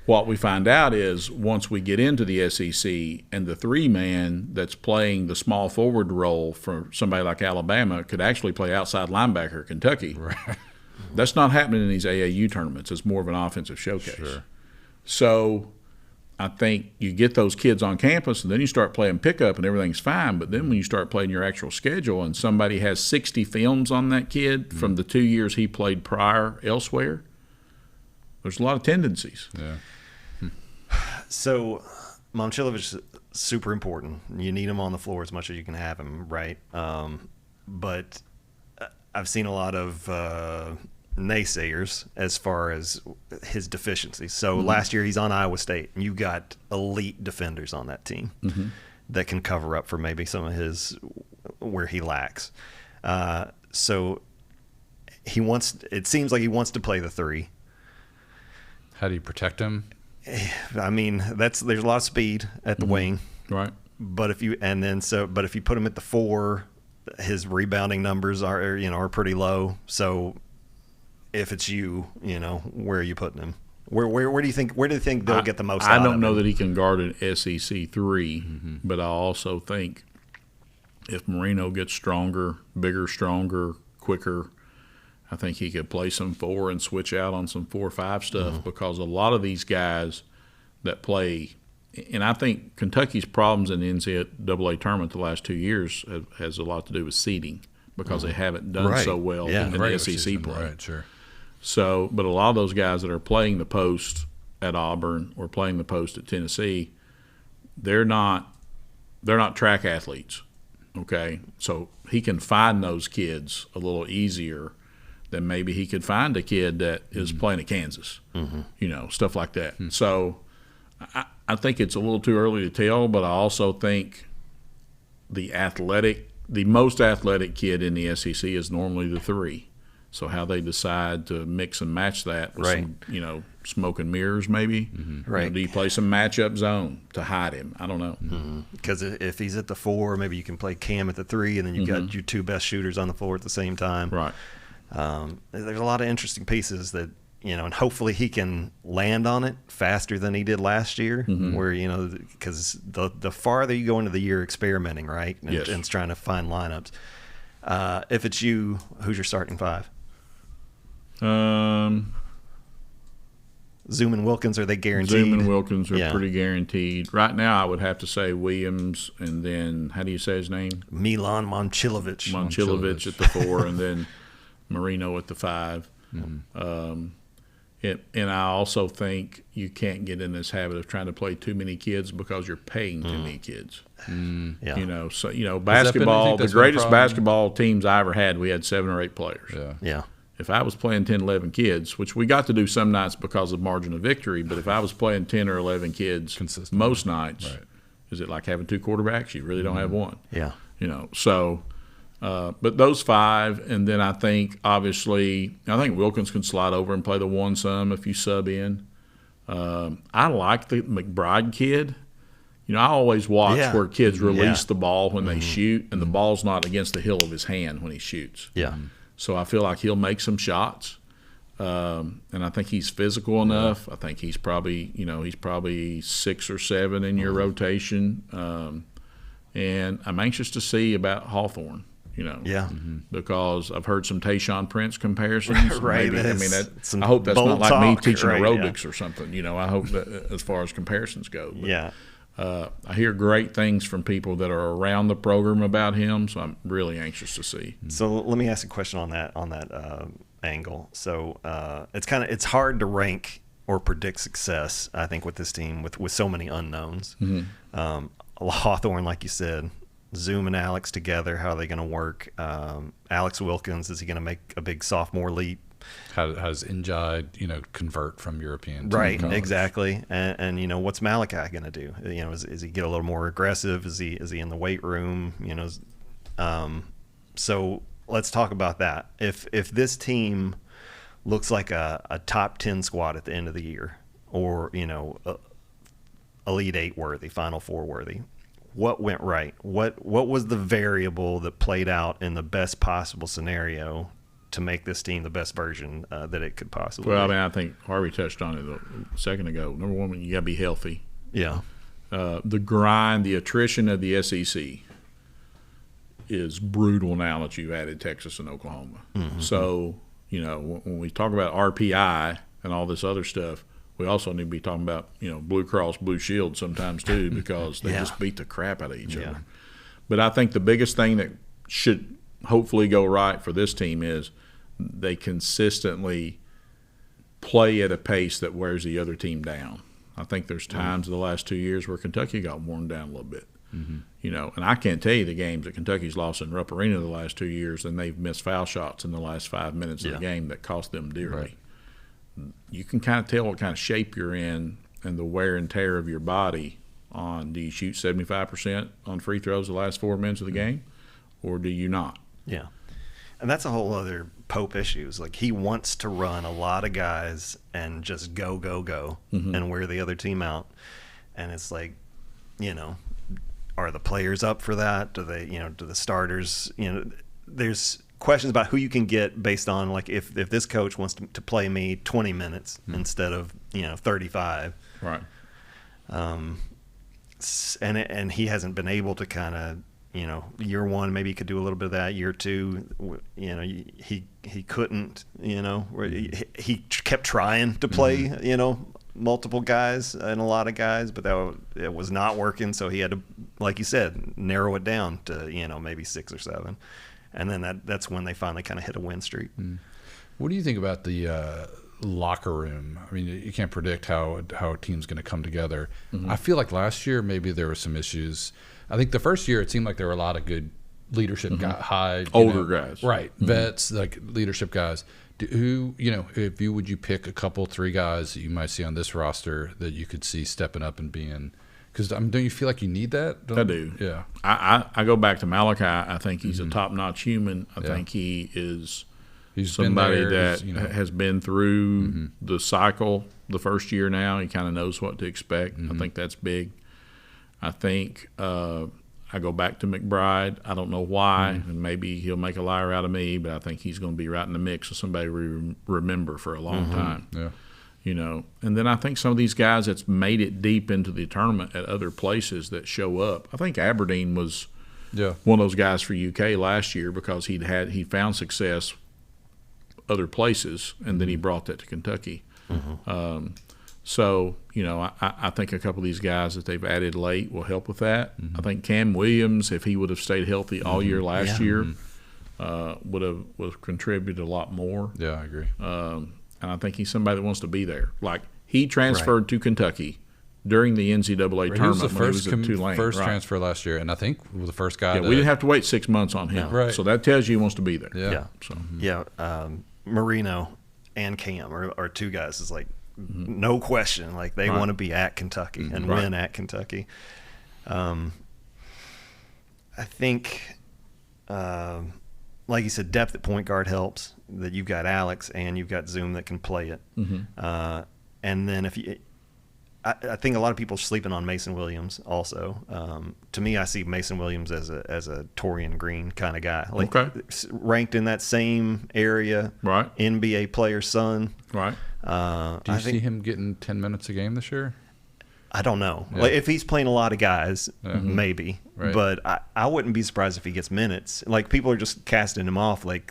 what we find out is once we get into the SEC and the 3-man that's playing the small forward role for somebody like Alabama could actually play outside linebacker at Kentucky. Right. That's not happening in these AAU tournaments. It's more of an offensive showcase. Sure. So I think you get those kids on campus and then you start playing pickup and everything's fine. But then when you start playing your actual schedule and somebody has 60 films on that kid from the 2 years he played prior elsewhere, there's a lot of tendencies. Yeah. So Momcilovic is super important. You need him on the floor as much as you can have him, right? But I've seen a lot of naysayers as far as his deficiencies. So last year he's on Iowa State, and you've got elite defenders on that team that can cover up for maybe some of his where he lacks. So it seems like he wants to play the 3. How do you protect him? There's a lot of speed at the wing, right? But if you put him at the 4, his rebounding numbers are pretty low. So if it's you, where are you putting him? Where do you think they'll get the most out I of don't him? know that he can guard an SEC 3, but I also think if Marino gets stronger, bigger, stronger, quicker, I think he could play some 4 and switch out on some 4-5 stuff because a lot of these guys that play, and I think Kentucky's problems in the NCAA tournament the last 2 years has a lot to do with seeding because they haven't done so well in the SEC play. Right, sure. So, but a lot of those guys that are playing the post at Auburn or playing the post at Tennessee, they're not track athletes. Okay, so he can find those kids a little easier than maybe he could find a kid that is playing at Kansas. Stuff like that. So, I think it's a little too early to tell, but I also think the most athletic kid in the SEC is normally the 3. So how they decide to mix and match that with some, smoke and mirrors maybe. Right. Do you play some matchup zone to hide him? I don't know. Because if he's at the 4, maybe you can play Cam at the 3, and then you've got your 2 best shooters on the floor at the same time. Right. There's a lot of interesting pieces that, and hopefully he can land on it faster than he did last year, where, because the farther you go into the year experimenting, right, and trying to find lineups. If it's you, who's your starting 5? Zoom and Wilkins, are they guaranteed? Zoom and Wilkins are pretty guaranteed. Right now I would have to say Williams, and then, how do you say his name? Milan Momcilovic at the 4, and then Marino at the 5. And I also think you can't get in this habit of trying to play too many kids because you're paying too many kids. Basketball, the greatest basketball teams I ever had, we had 7 or 8 players. Yeah. If I was playing 10, 11 kids, which we got to do some nights because of margin of victory, but if I was playing 10 or 11 kids most nights, is it like having 2 quarterbacks? You really don't have one. Yeah. So but those 5, and then I think Wilkins can slide over and play the 1 some if you sub in. I like the McBride kid. I always watch where kids release the ball when they shoot, and the ball's not against the heel of his hand when he shoots. Yeah. So I feel like he'll make some shots, and I think he's physical enough. I think he's probably 6 or 7 in your rotation, and I'm anxious to see about Hawthorne. Because I've heard some Tayshaun Prince comparisons. Right. I hope that's not like me teaching aerobics or something. I hope that as far as comparisons go. But, I hear great things from people that are around the program about him, so I'm really anxious to see. So let me ask a question on that angle. So it's hard to rank or predict success, I think, with this team with so many unknowns. Hawthorne, like you said, Zoom and Alex together, how are they going to work? Alex Wilkins, is he going to make a big sophomore leap? How does Njai, convert from European to right, college? Exactly. And what's Malachi going to do? Is he get a little more aggressive? Is he in the weight room? So let's talk about that. If this team looks like a top 10 squad at the end of the year, or Elite 8 worthy, Final 4 worthy, what went right? What was the variable that played out in the best possible scenario to make this team the best version that it could possibly be? I think Harvey touched on it a second ago. Number one, you got to be healthy. Yeah. The grind, the attrition of the SEC is brutal now that you've added Texas and Oklahoma. So, when we talk about RPI and all this other stuff, we also need to be talking about, Blue Cross Blue Shield sometimes too, because they just beat the crap out of each other. But I think the biggest thing that should hopefully go right for this team is they consistently play at a pace that wears the other team down. I think there's times in the last 2 years where Kentucky got worn down a little bit. And I can't tell you the games that Kentucky's lost in Rupp Arena the last 2 years, and they've missed foul shots in the last 5 minutes of the game that cost them dearly. You can kind of tell what kind of shape you're in and the wear and tear of your body on, do you shoot 75% on free throws the last 4 minutes of the game, or do you not? Yeah. And that's a whole other Pope issue. Like, he wants to run a lot of guys and just go, and wear the other team out. And it's like, are the players up for that? Do they, do the starters, questions about who you can get based on like if this coach wants to play me 20 minutes instead of 35. Right. And he hasn't been able to kind of year one maybe he could do a little bit of that. Year two, he couldn't. He kept trying to play multiple guys and a lot of guys, but it was not working. So he had to, like you said, narrow it down to maybe 6 or 7, and then that's when they finally kind of hit a win streak. What do you think about the locker room? I mean, you can't predict how a team's going to come together. I feel like last year maybe there were some issues. I think the first year it seemed like there were a lot of good leadership guys, older guys, right? Vets, like leadership guys. Would you pick a couple, 3 guys that you might see on this roster that you could see stepping up and being? Because don't you feel like you need that? I do. Yeah. I go back to Malachi. I think he's a top-notch human. I think he is somebody that has been through the cycle the first year now. He kind of knows what to expect. I think that's big. I think I go back to McBride. I don't know why, and maybe he'll make a liar out of me, but I think he's going to be right in the mix of somebody we remember for a long time. Yeah. And then I think some of these guys that's made it deep into the tournament at other places that show up. I think Aberdeen was one of those guys for UK last year because he found success other places, and then he brought that to Kentucky. So, I think a couple of these guys that they've added late will help with that. I think Cam Williams, if he would have stayed healthy all year last year, would have contributed a lot more. Yeah, I agree. And I think he's somebody that wants to be there. Like, he transferred to Kentucky during the NCAA tournament he was the when he was at Tulane. First transfer last year, and I think was the first guy. We didn't have to wait 6 months on him. Right. So that tells you he wants to be there. Yeah. So Marino and Cam are 2 guys. It's like no question. Like they want to be at Kentucky and win at Kentucky. I think, like you said, depth at point guard helps. That you've got Alex and you've got Zoom that can play it. And then I think a lot of people are sleeping on Mason Williams also. To me, I see Mason Williams as a Torian Green kind of guy. Like ranked in that same area. Right. NBA player son. Right. Do you see him getting 10 minutes a game this year? I don't know. Yeah. Like if he's playing a lot of guys, maybe. Right. But I wouldn't be surprised if he gets minutes. Like people are just casting him off like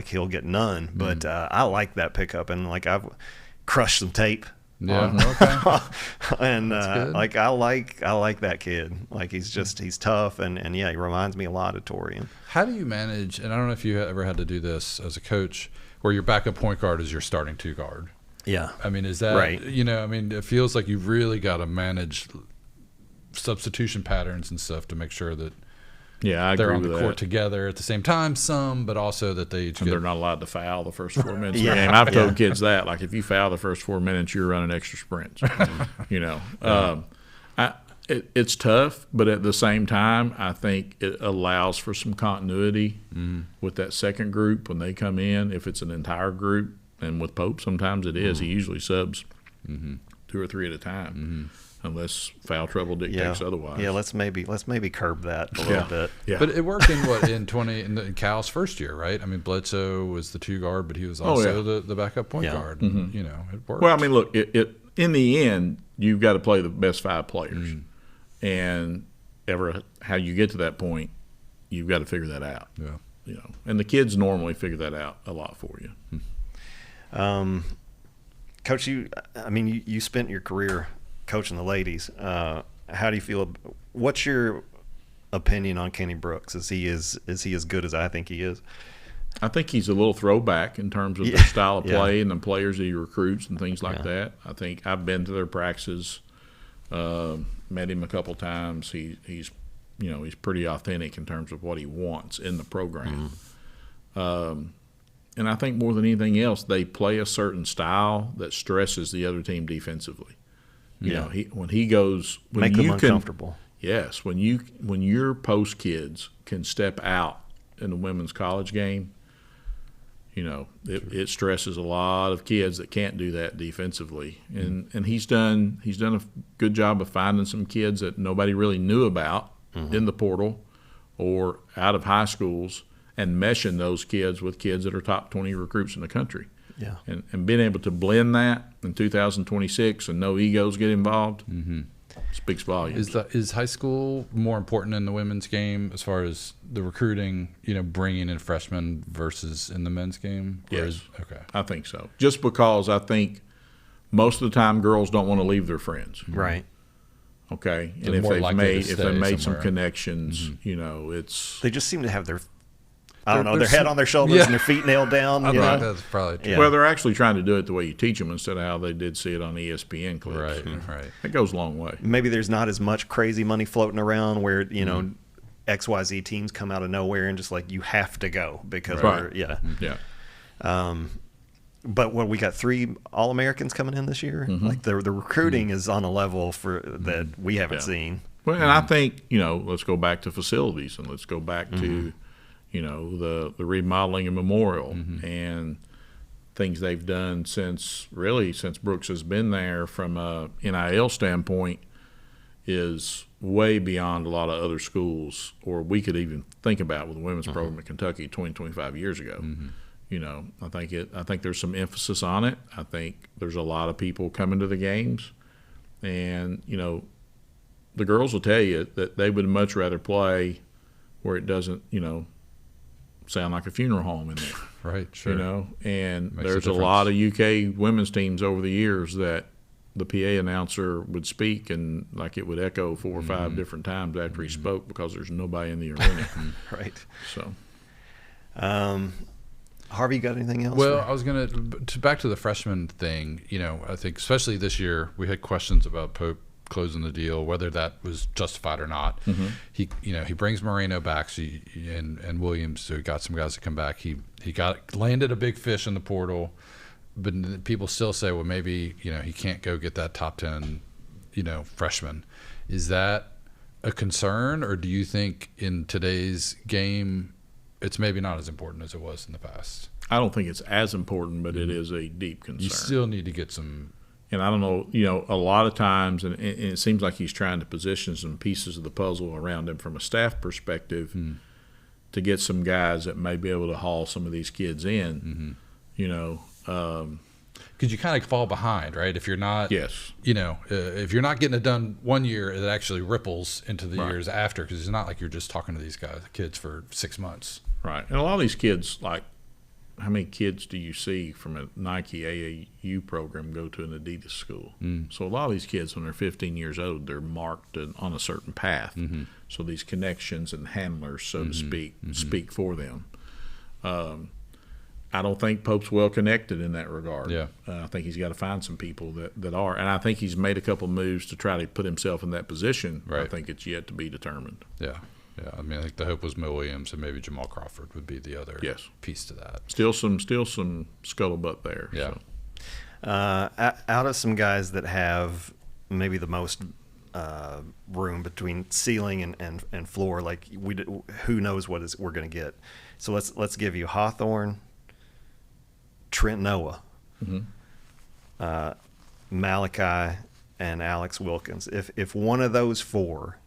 he'll get none. But I like that pickup, and like I've crushed some tape. Yeah. And like I like that kid. Like he's tough, and he reminds me a lot of Torian. How do you manage? And I don't know if you ever had to do this as a coach, where your backup point guard is your starting 2 guard. Yeah. I mean, is that right? It feels like you've really got to manage substitution patterns and stuff to make sure that they're on the court together at the same time, but also that they're not allowed to foul the first 4 minutes of the game. I've told kids that, like, if you foul the first 4 minutes, you're running extra sprints. It's tough, but at the same time, I think it allows for some continuity with that second group when they come in, if it's an entire group. And with Pope, sometimes it is. He usually subs 2 or 3 at a time, unless foul trouble dictates otherwise. Yeah, let's maybe curb that a little bit. Yeah. But it worked in Cal's first year, right? I mean, Bledsoe was the 2 guard, but he was also the backup point guard. And, it worked. Well, I mean, look, it in the end, you've got to play the best 5 players, and how you get to that point, you've got to figure that out. Yeah. And the kids normally figure that out a lot for you. Coach, you spent your career coaching the ladies. How do you feel? What's your opinion on Kenny Brooks? Is he as good as I think he is? I think he's a little throwback in terms of the style of play and the players that he recruits and things like that. I think I've been to their practices, met him a couple times. He's pretty authentic in terms of what he wants in the program. And I think more than anything else, they play a certain style that stresses the other team defensively. When he goes, make them uncomfortable. Yes, when your post kids can step out in the women's college game, it stresses a lot of kids that can't do that defensively. And he's done a good job of finding some kids that nobody really knew about in the portal or out of high schools and meshing those kids with kids that are top 20 recruits in the country. Yeah. And being able to blend that in 2026 and no egos get involved speaks volumes. Is high school more important in the women's game as far as the recruiting, bringing in freshmen versus in the men's game? Yes. Okay. I think so. Just because I think most of the time girls don't want to leave their friends. Right. Okay. They're and more if likely to they stay made some somewhere. connections, it's They just seem to have their They're head on their shoulders and their feet nailed down. I you think know? that's probably true. Yeah. well, they're actually trying to do it the way you teach them instead of how they did see it on ESPN clips. Right. It goes a long way. Maybe there's not as much crazy money floating around where, XYZ teams come out of nowhere and just like, you have to go because Right. yeah. Yeah. But we got 3 All-Americans coming in this year. Like the recruiting is on a level that we haven't Yeah. seen. Well, and I think, let's go back to facilities and let's go back to, the remodeling of Memorial and things they've done since Brooks has been there from a NIL standpoint is way beyond a lot of other schools or we could even think about with the women's program in Kentucky 20, 25 years ago. I think there's some emphasis on it. I think there's a lot of people coming to the games and, the girls will tell you that they would much rather play where it doesn't, sound like a funeral home in there. Right, sure. And Makes there's a a lot of difference. UK women's teams over the years that the PA announcer would speak and like it would echo 4 or 5 different times after he spoke because there's nobody in the arena. Right. So, Harvey, got anything else? Well, I was going to back to the freshman thing. I think especially this year we had questions about Pope closing the deal, whether that was justified or not. He brings Moreno back, and Williams, so he got some guys to come back. He landed a big fish in the portal, but people still say, well, maybe he can't go get that top 10, freshman. Is that a concern, or do you think in today's game it's maybe not as important as it was in the past? I don't think it's as important, but it is a deep concern. You still need to get some. And I don't know, a lot of times, and it seems like he's trying to position some pieces of the puzzle around him from a staff perspective to get some guys that may be able to haul some of these kids in, Because you kind of fall behind, right? If you're not, Yes. If you're not getting it done one year, it actually ripples into the Right. years after. Because it's not like you're just talking to these kids for 6 months. Right. And a lot of these kids, like, how many kids do you see from a Nike AAU program go to an Adidas school? So a lot of these kids, when they're 15 years old, they're marked on a certain path. So these connections and handlers, so to speak for them. I don't think Pope's well connected in that regard. Yeah. I think he's got to find some people that are. And I think he's made a couple moves to try to put himself in that position. Right. I think it's yet to be determined. Yeah. I mean, I think the hope was Mo Williams and maybe Jamal Crawford would be the other Yes. piece to that. Still some scuttlebutt there. Yeah. So. Out of some guys that have maybe the most room between ceiling and floor, like who knows what we're going to get. So let's give you Hawthorne, Trent Noah, Malachi, and Alex Wilkins. If one of those 4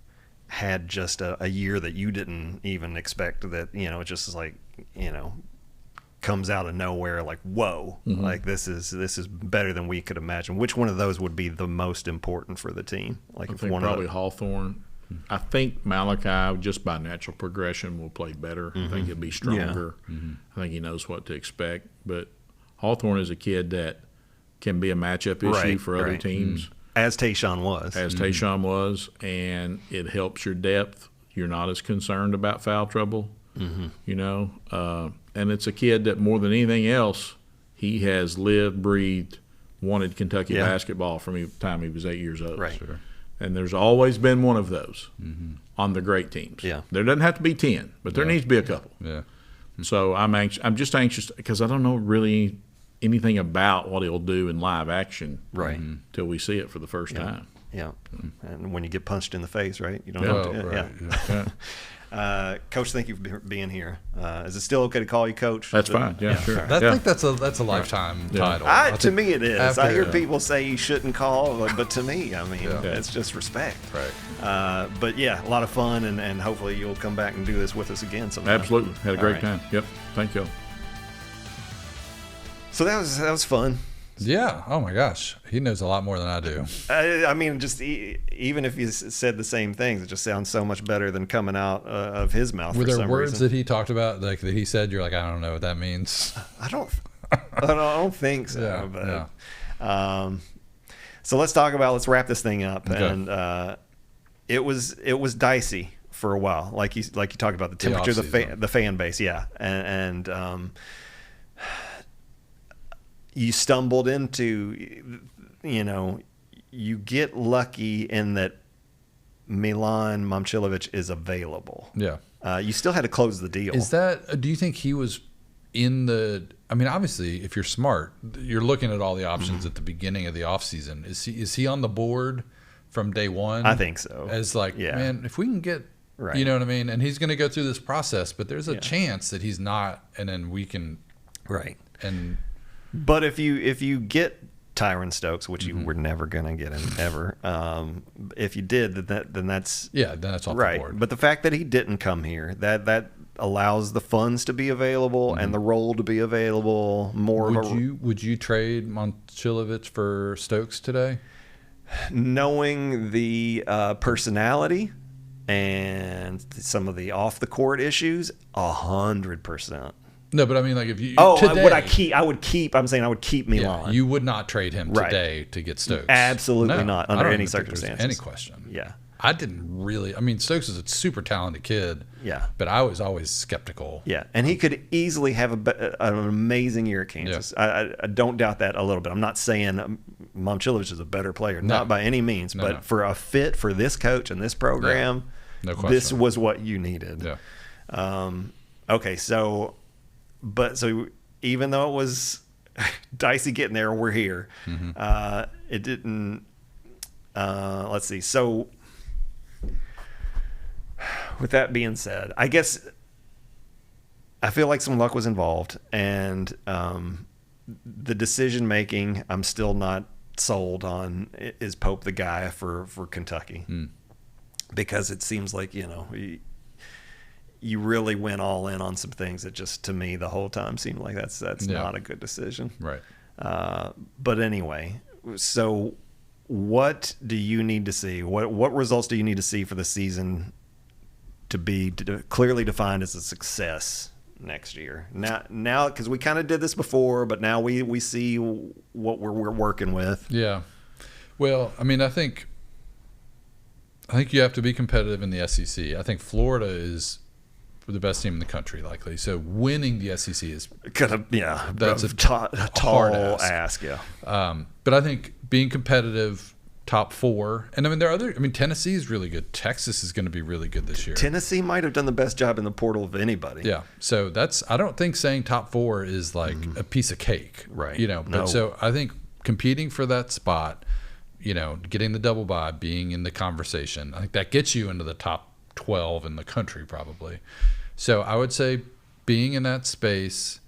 had just a year that you didn't even expect, that it just is like comes out of nowhere, like whoa, like this is better than we could imagine, which one of those would be the most important for the team? Like I if think one probably of Hawthorne. I think Malachi, just by natural progression, will play better. I think he'll be stronger. I think he knows what to expect. But Hawthorne is a kid that can be a matchup issue for other teams. as Tayshawn was. Tayshawn was, and it helps your depth. You're not as concerned about foul trouble, and it's a kid that more than anything else, he has lived, breathed, wanted Kentucky basketball from the time he was 8 years old. Right. Sure. And there's always been one of those on the great teams. Yeah. There doesn't have to be 10, but there needs to be a couple. Yeah. So I'm just anxious because I don't know really anything about what he'll do in live action till we see it for the first time. Yeah. And when you get punched in the face, right? You don't Well, know. right. Coach, thank you for being here. Is it still okay to call you Coach? That's fine. Yeah, sure. I think that's a lifetime title. To me, it is. I hear people say you shouldn't call, but to me, I mean, it's just respect. Right. But yeah, a lot of fun, and hopefully you'll come back and do this with us again sometime. Absolutely. Had a great time. Yep. Thank you. So that was fun. Yeah. Oh my gosh, he knows a lot more than I do. I mean, just even if you said the same things, it just sounds so much better than coming out of his mouth. Were for there some words reason. that he talked about, like that he said, you're like, I don't know what that means? I don't think so. Yeah, but so let's wrap this thing up. Okay. And it was dicey for a while, like you talked about the temperature of the fan base, and you stumbled into, you get lucky in that Milan Momcilovic is available. Yeah. You still had to close the deal. Do you think he was I mean, obviously, if you're smart, you're looking at all the options at the beginning of the offseason. Is he on the board from day one? I think so. As man, if we can get, you know what I mean? And he's going to go through this process, but there's a chance that he's not, and then we can. Right. But if you get Tyron Stokes, which you were never going to get him ever, if you did, then that's off right. the board. But the fact that he didn't come here, that allows the funds to be available and the role to be available more. Would you trade Momcilovic for Stokes today? Knowing the personality and some of the off the court issues, 100%. No, but I mean, like if you. Today, I would keep. I'm saying I would keep Milan. Yeah, you would not trade him today to get Stokes. Absolutely not, under any circumstances. Any question. Yeah. I didn't really. I mean, Stokes is a super talented kid. Yeah. But I was always skeptical. Yeah, and he could easily have an amazing year at Kansas. Yeah. I don't doubt that a little bit. I'm not saying Momcilovic is a better player, not by any means. But for a fit for this coach and this program, no question. This was what you needed. Yeah. Okay, so even though it was dicey getting there, we're here. It didn't. Let's see. So, with that being said, I guess I feel like some luck was involved, and the decision making, I'm still not sold on. Is Pope the guy for Kentucky? Because it seems like you really went all in on some things that just, to me, the whole time seemed like that's not a good decision. Right. But anyway, so what do you need to see? What results do you need to see for the season to be clearly defined as a success next year? Now, because we kind of did this before, but now we see what we're working with. Yeah. Well, I mean, I think you have to be competitive in the SEC. I think Florida is the best team in the country, likely. So winning the SEC is that's a tall ask. Yeah. But I think being competitive, top four, and I mean Tennessee is really good. Texas is going to be really good this year. Tennessee might have done the best job in the portal of anybody. Yeah. So I don't think saying top four is like a piece of cake, right? But so I think competing for that spot, getting the double bye, being in the conversation, I think that gets you into the top 12 in the country probably. So I would say being in that space,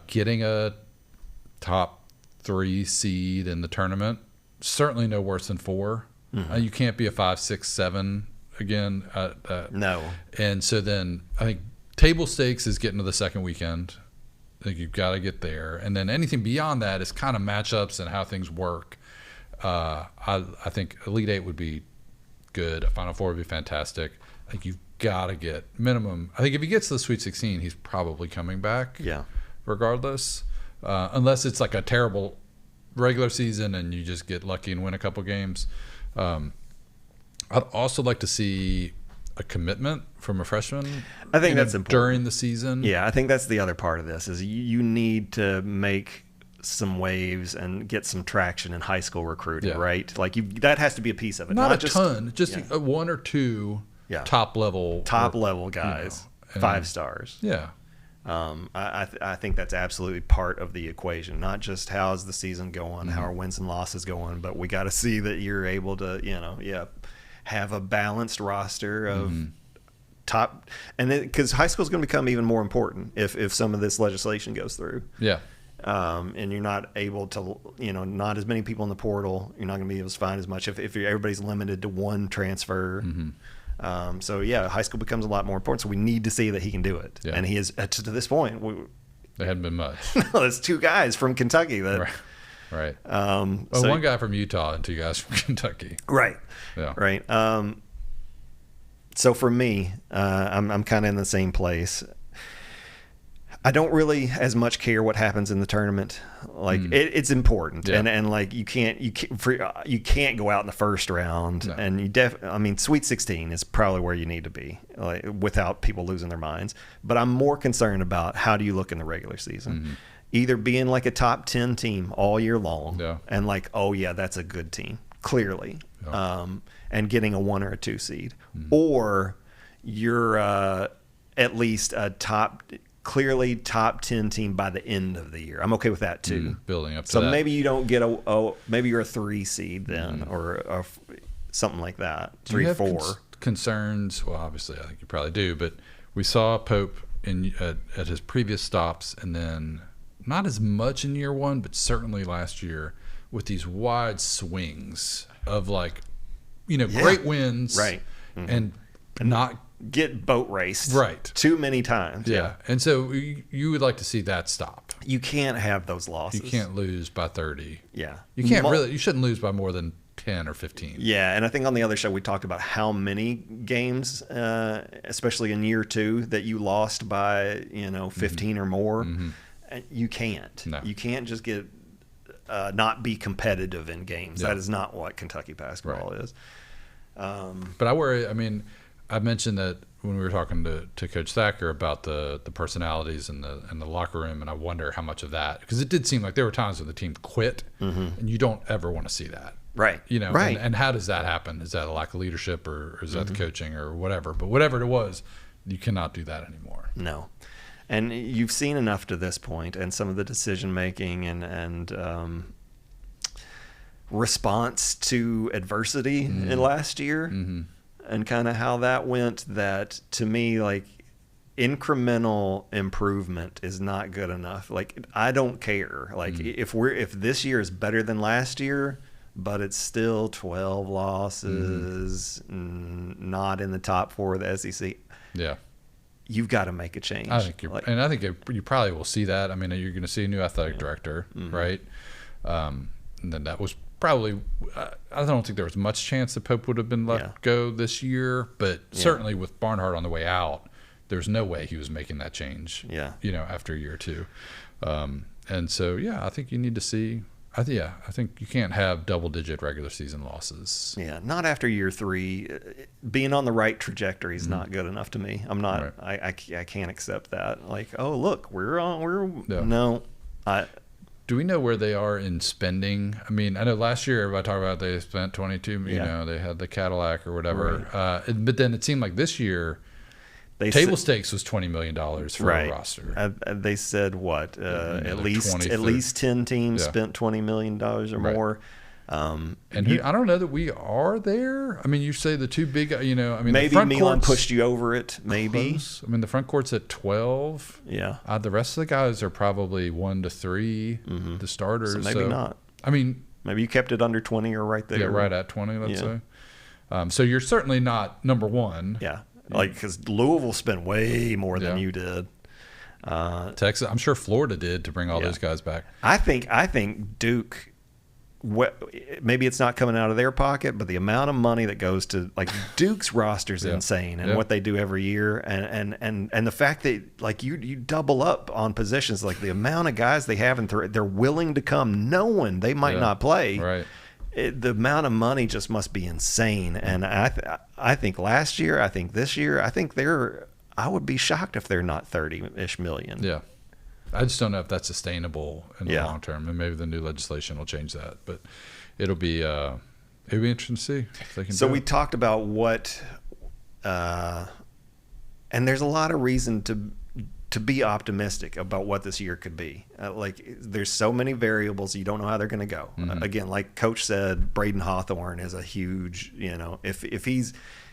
getting a top 3 seed in the tournament, certainly no worse than 4. You can't be a 5, 6, 7 again. No. And so then I think table stakes is getting to the second weekend. I think you've got to get there. And then anything beyond that is kind of matchups and how things work. I think Elite 8 would be good. A Final Four would be fantastic. I think you've got to get minimum. I think if he gets to the Sweet 16, he's probably coming back. Yeah. Regardless, unless it's like a terrible regular season and you just get lucky and win a couple games. I'd also like to see a commitment from a freshman. I think that's important during the season. Yeah, I think that's the other part of this is you need to make some waves and get some traction in high school recruiting, right? Like that has to be a piece of it. Not a ton, just one or two top level guys, 5 stars. Yeah. I think that's absolutely part of the equation. Not just how's the season going, how are wins and losses going, but we got to see that you're able to, have a balanced roster of top, and then because high school is going to become even more important if some of this legislation goes through. Yeah. And you're not able to, not as many people in the portal. You're not going to be able to find as much if everybody's limited to one transfer. Mm-hmm. So yeah, high school becomes a lot more important. So we need to see that he can do it. Yeah. And he is to this point. There hadn't been much. No, there's 2 guys from Kentucky that. Right. So, 1 guy from Utah and 2 guys from Kentucky. Right. Yeah. Right. So for me, I'm kind of in the same place. I don't really as much care what happens in the tournament. Like it's important, and like you can't go out in the first round, and you Sweet 16 is probably where you need to be, like without people losing their minds. But I'm more concerned about how do you look in the regular season, either being like a top 10 team all year long, and like that's a good team clearly, and getting a 1 or a 2 seed, or you're at least a clearly top 10 team by the end of the year. I'm okay with that too. Building up to so that. Maybe you don't get maybe you're a 3 seed then, or something like that. 3, 4 concerns. Well, obviously, I think you probably do. But we saw Pope at his previous stops, and then not as much in year 1, but certainly last year with these wide swings of like, great wins, right, and not get boat raced too many times. And so you would like to see that stop. You can't have those losses. You can't lose by 30. Yeah. You shouldn't lose by more than 10 or 15. Yeah, and I think on the other show we talked about how many games, especially in year 2, that you lost by 15 or more. You can't. No. You can't just get not be competitive in games. That is not what Kentucky basketball is. But I worry. I mentioned that when we were talking to Coach Thacker about the personalities in the locker room, and I wonder how much of that, because it did seem like there were times when the team quit, and you don't ever want to see that. Right. Right. And how does that happen? Is that a lack of leadership, or is that the coaching, or whatever? But whatever it was, you cannot do that anymore. No. And you've seen enough to this point, and some of the decision making and response to adversity in last year. And kind of how that went, that to me, like, incremental improvement is not good enough. Like, I don't care. Like, if this year is better than last year, but it's still 12 losses, not in the top 4 of the SEC. Yeah. You've got to make a change. I think you probably will see that. You're going to see a new athletic director, right? And then that was probably, I don't think there was much chance that Pope would have been let go this year, but certainly with Barnhart on the way out, there's no way he was making that change. After a year or 2, and so I think you need to see. I think you can't have double-digit regular season losses. Yeah, not after year 3. Being on the right trajectory is not good enough to me. I'm not. Right. I can't accept that. Like, oh look, no. Do we know where they are in spending? I know last year everybody talked about they spent 22. They had the Cadillac or whatever. Right. But then it seemed like this year, table stakes was $20 million for a roster. They said what? At least 10 teams spent $20 million or more. And I don't know that we are there. You say the 2 big. Maybe the front Milan pushed you over it. Maybe. Close. The front court's at 12. Yeah. The rest of the guys are probably 1 to 3. The starters. So maybe not. Maybe you kept it under 20 or right there. Yeah, right at 20. Let's say. So you're certainly not number 1. Yeah. Because Louisville spent way more than you did. Texas, I'm sure Florida did to bring all those guys back. I think Duke. Maybe it's not coming out of their pocket, but the amount of money that goes to Duke's roster is insane, and what they do every year, and the fact that you double up on positions, like the amount of guys they have, and they're willing to come knowing they might not play. Right. The amount of money just must be insane, and I think last year, I think this year, I would be shocked if they're not 30-ish million. Yeah. I just don't know if that's sustainable in the long term, and maybe the new legislation will change that. But it'll be interesting to see if they can. So we talked about what, and there's a lot of reason to be optimistic about what this year could be. There's so many variables, you don't know how they're going to go. Again, like Coach said, Braden Hawthorne is a huge.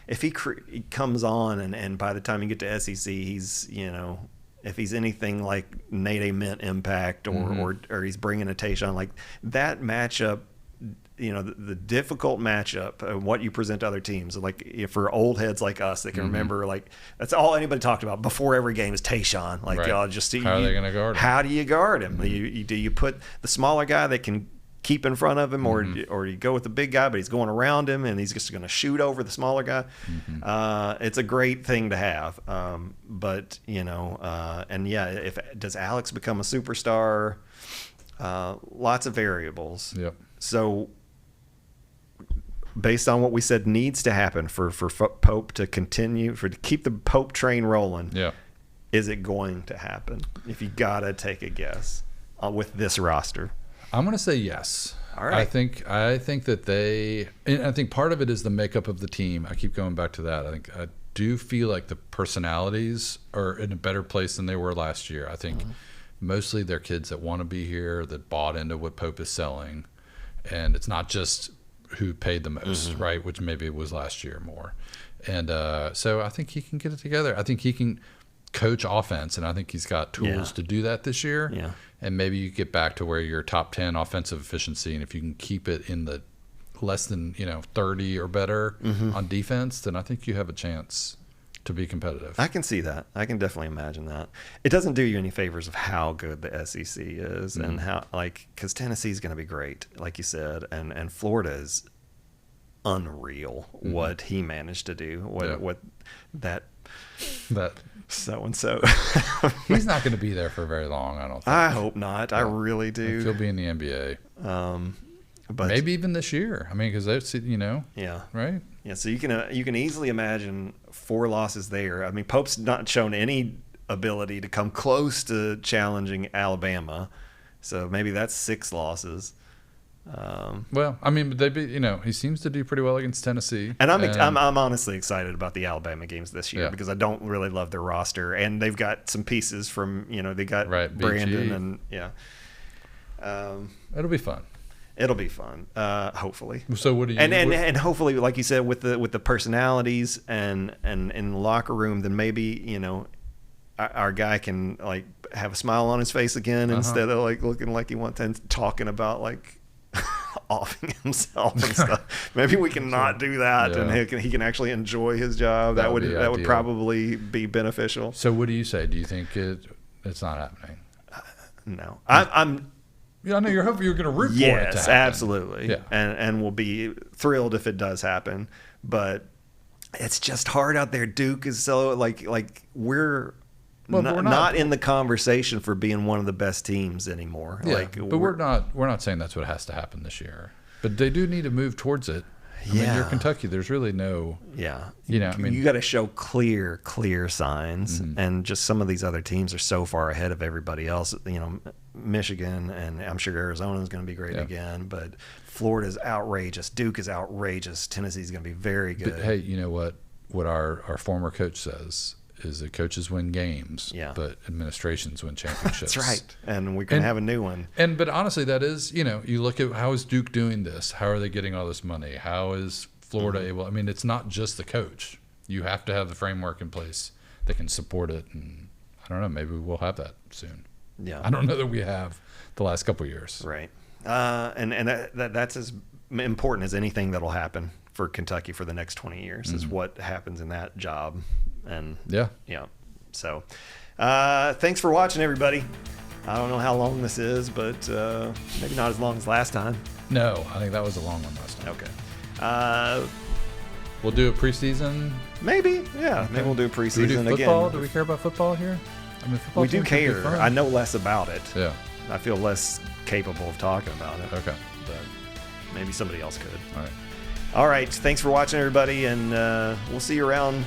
if he comes on and by the time you get to SEC, he's, if he's anything like Nate Ament impact or he's bringing a Tayshaun, like that matchup, the difficult matchup, what you present to other teams, like for old heads like us that can remember, like that's all anybody talked about before every game is Tayshaun. Like, right. how are they going to guard him? How do you guard him? Do you put the smaller guy that can keep in front of him, or you go with the big guy, but he's going around him and he's just going to shoot over the smaller guy? It's a great thing to have. But does Alex become a superstar? Lots of variables. Yep. So based on what we said needs to happen for Pope to continue, to keep the Pope train rolling, is it going to happen? If you got to take a guess with this roster. I'm going to say yes. All right. I think that I think part of it is the makeup of the team. I keep going back to that. I do feel like the personalities are in a better place than they were last year. I think mostly they're kids that want to be here, that bought into what Pope is selling. And it's not just who paid the most, right? Which maybe it was last year more. And so I think he can get it together. I think he can coach offense, and I think he's got tools to do that this year. Yeah. And maybe you get back to where you're top 10 offensive efficiency, and if you can keep it in the less than 30 or better on defense, then I think you have a chance to be competitive. I can see that. I can definitely imagine that. It doesn't do you any favors of how good the SEC is and how, because Tennessee's going to be great, like you said, and Florida is unreal what he managed to do. What that so-and-so. He's not going to be there for very long, I don't think. I hope not. Yeah. I really do. He'll be in the NBA. But maybe even this year. I mean, because that's, yeah. Right? Yeah, so you can easily imagine 4 losses there. I mean, Pope's not shown any ability to come close to challenging Alabama, so maybe that's 6 losses. Well, I mean, he seems to do pretty well against Tennessee, and I'm honestly excited about the Alabama games this year because I don't really love their roster, and they've got some pieces from they got Brandon BG. and it'll be fun. It'll be fun, hopefully. So what do you and hopefully, like you said, with the personalities and in the locker room, then maybe our guy can like have a smile on his face again instead of like looking like he wants and talking about like offing himself and stuff. Maybe we can not do that, and he can actually enjoy his job. That would probably be beneficial. So what do you say? Do you think it's not happening? No, I'm. Yeah, I know you're hoping you're going to root for it to happen. Yes, absolutely. Yeah. And we'll be thrilled if it does happen. But it's just hard out there. Duke is so like we're not in the conversation for being one of the best teams anymore. Yeah, but we're not saying that's what has to happen this year. But they do need to move towards it. I mean, you're Kentucky. There's really no. Yeah. I mean, you got to show clear signs, and just some of these other teams are so far ahead of everybody else. Michigan, and I'm sure Arizona is going to be great again, but Florida's outrageous. Duke is outrageous. Tennessee's going to be very good. But hey, you know what? What our former coach says is that coaches win games, but administrations win championships. That's right, and we can have a new one. But honestly, that is, you look at how is Duke doing this? How are they getting all this money? How is Florida able? I mean, it's not just the coach. You have to have the framework in place that can support it, and I don't know. Maybe we'll have that soon. Yeah, I don't know that we have the last couple of years. Right, and that's as important as anything that'll happen for Kentucky for the next 20 years is what happens in that job. And so thanks for watching, everybody. I don't know how long this is, but maybe not as long as last time. No, I think that was a long one last time. Okay. We'll do a preseason. Maybe, yeah. Okay. Maybe we'll do a preseason do we do football? again. Do we care about football here? I mean, football. We do care. I know less about it. Yeah. I feel less capable of talking about it. Okay. But maybe somebody else could. All right. All right. Thanks for watching, everybody, and we'll see you around.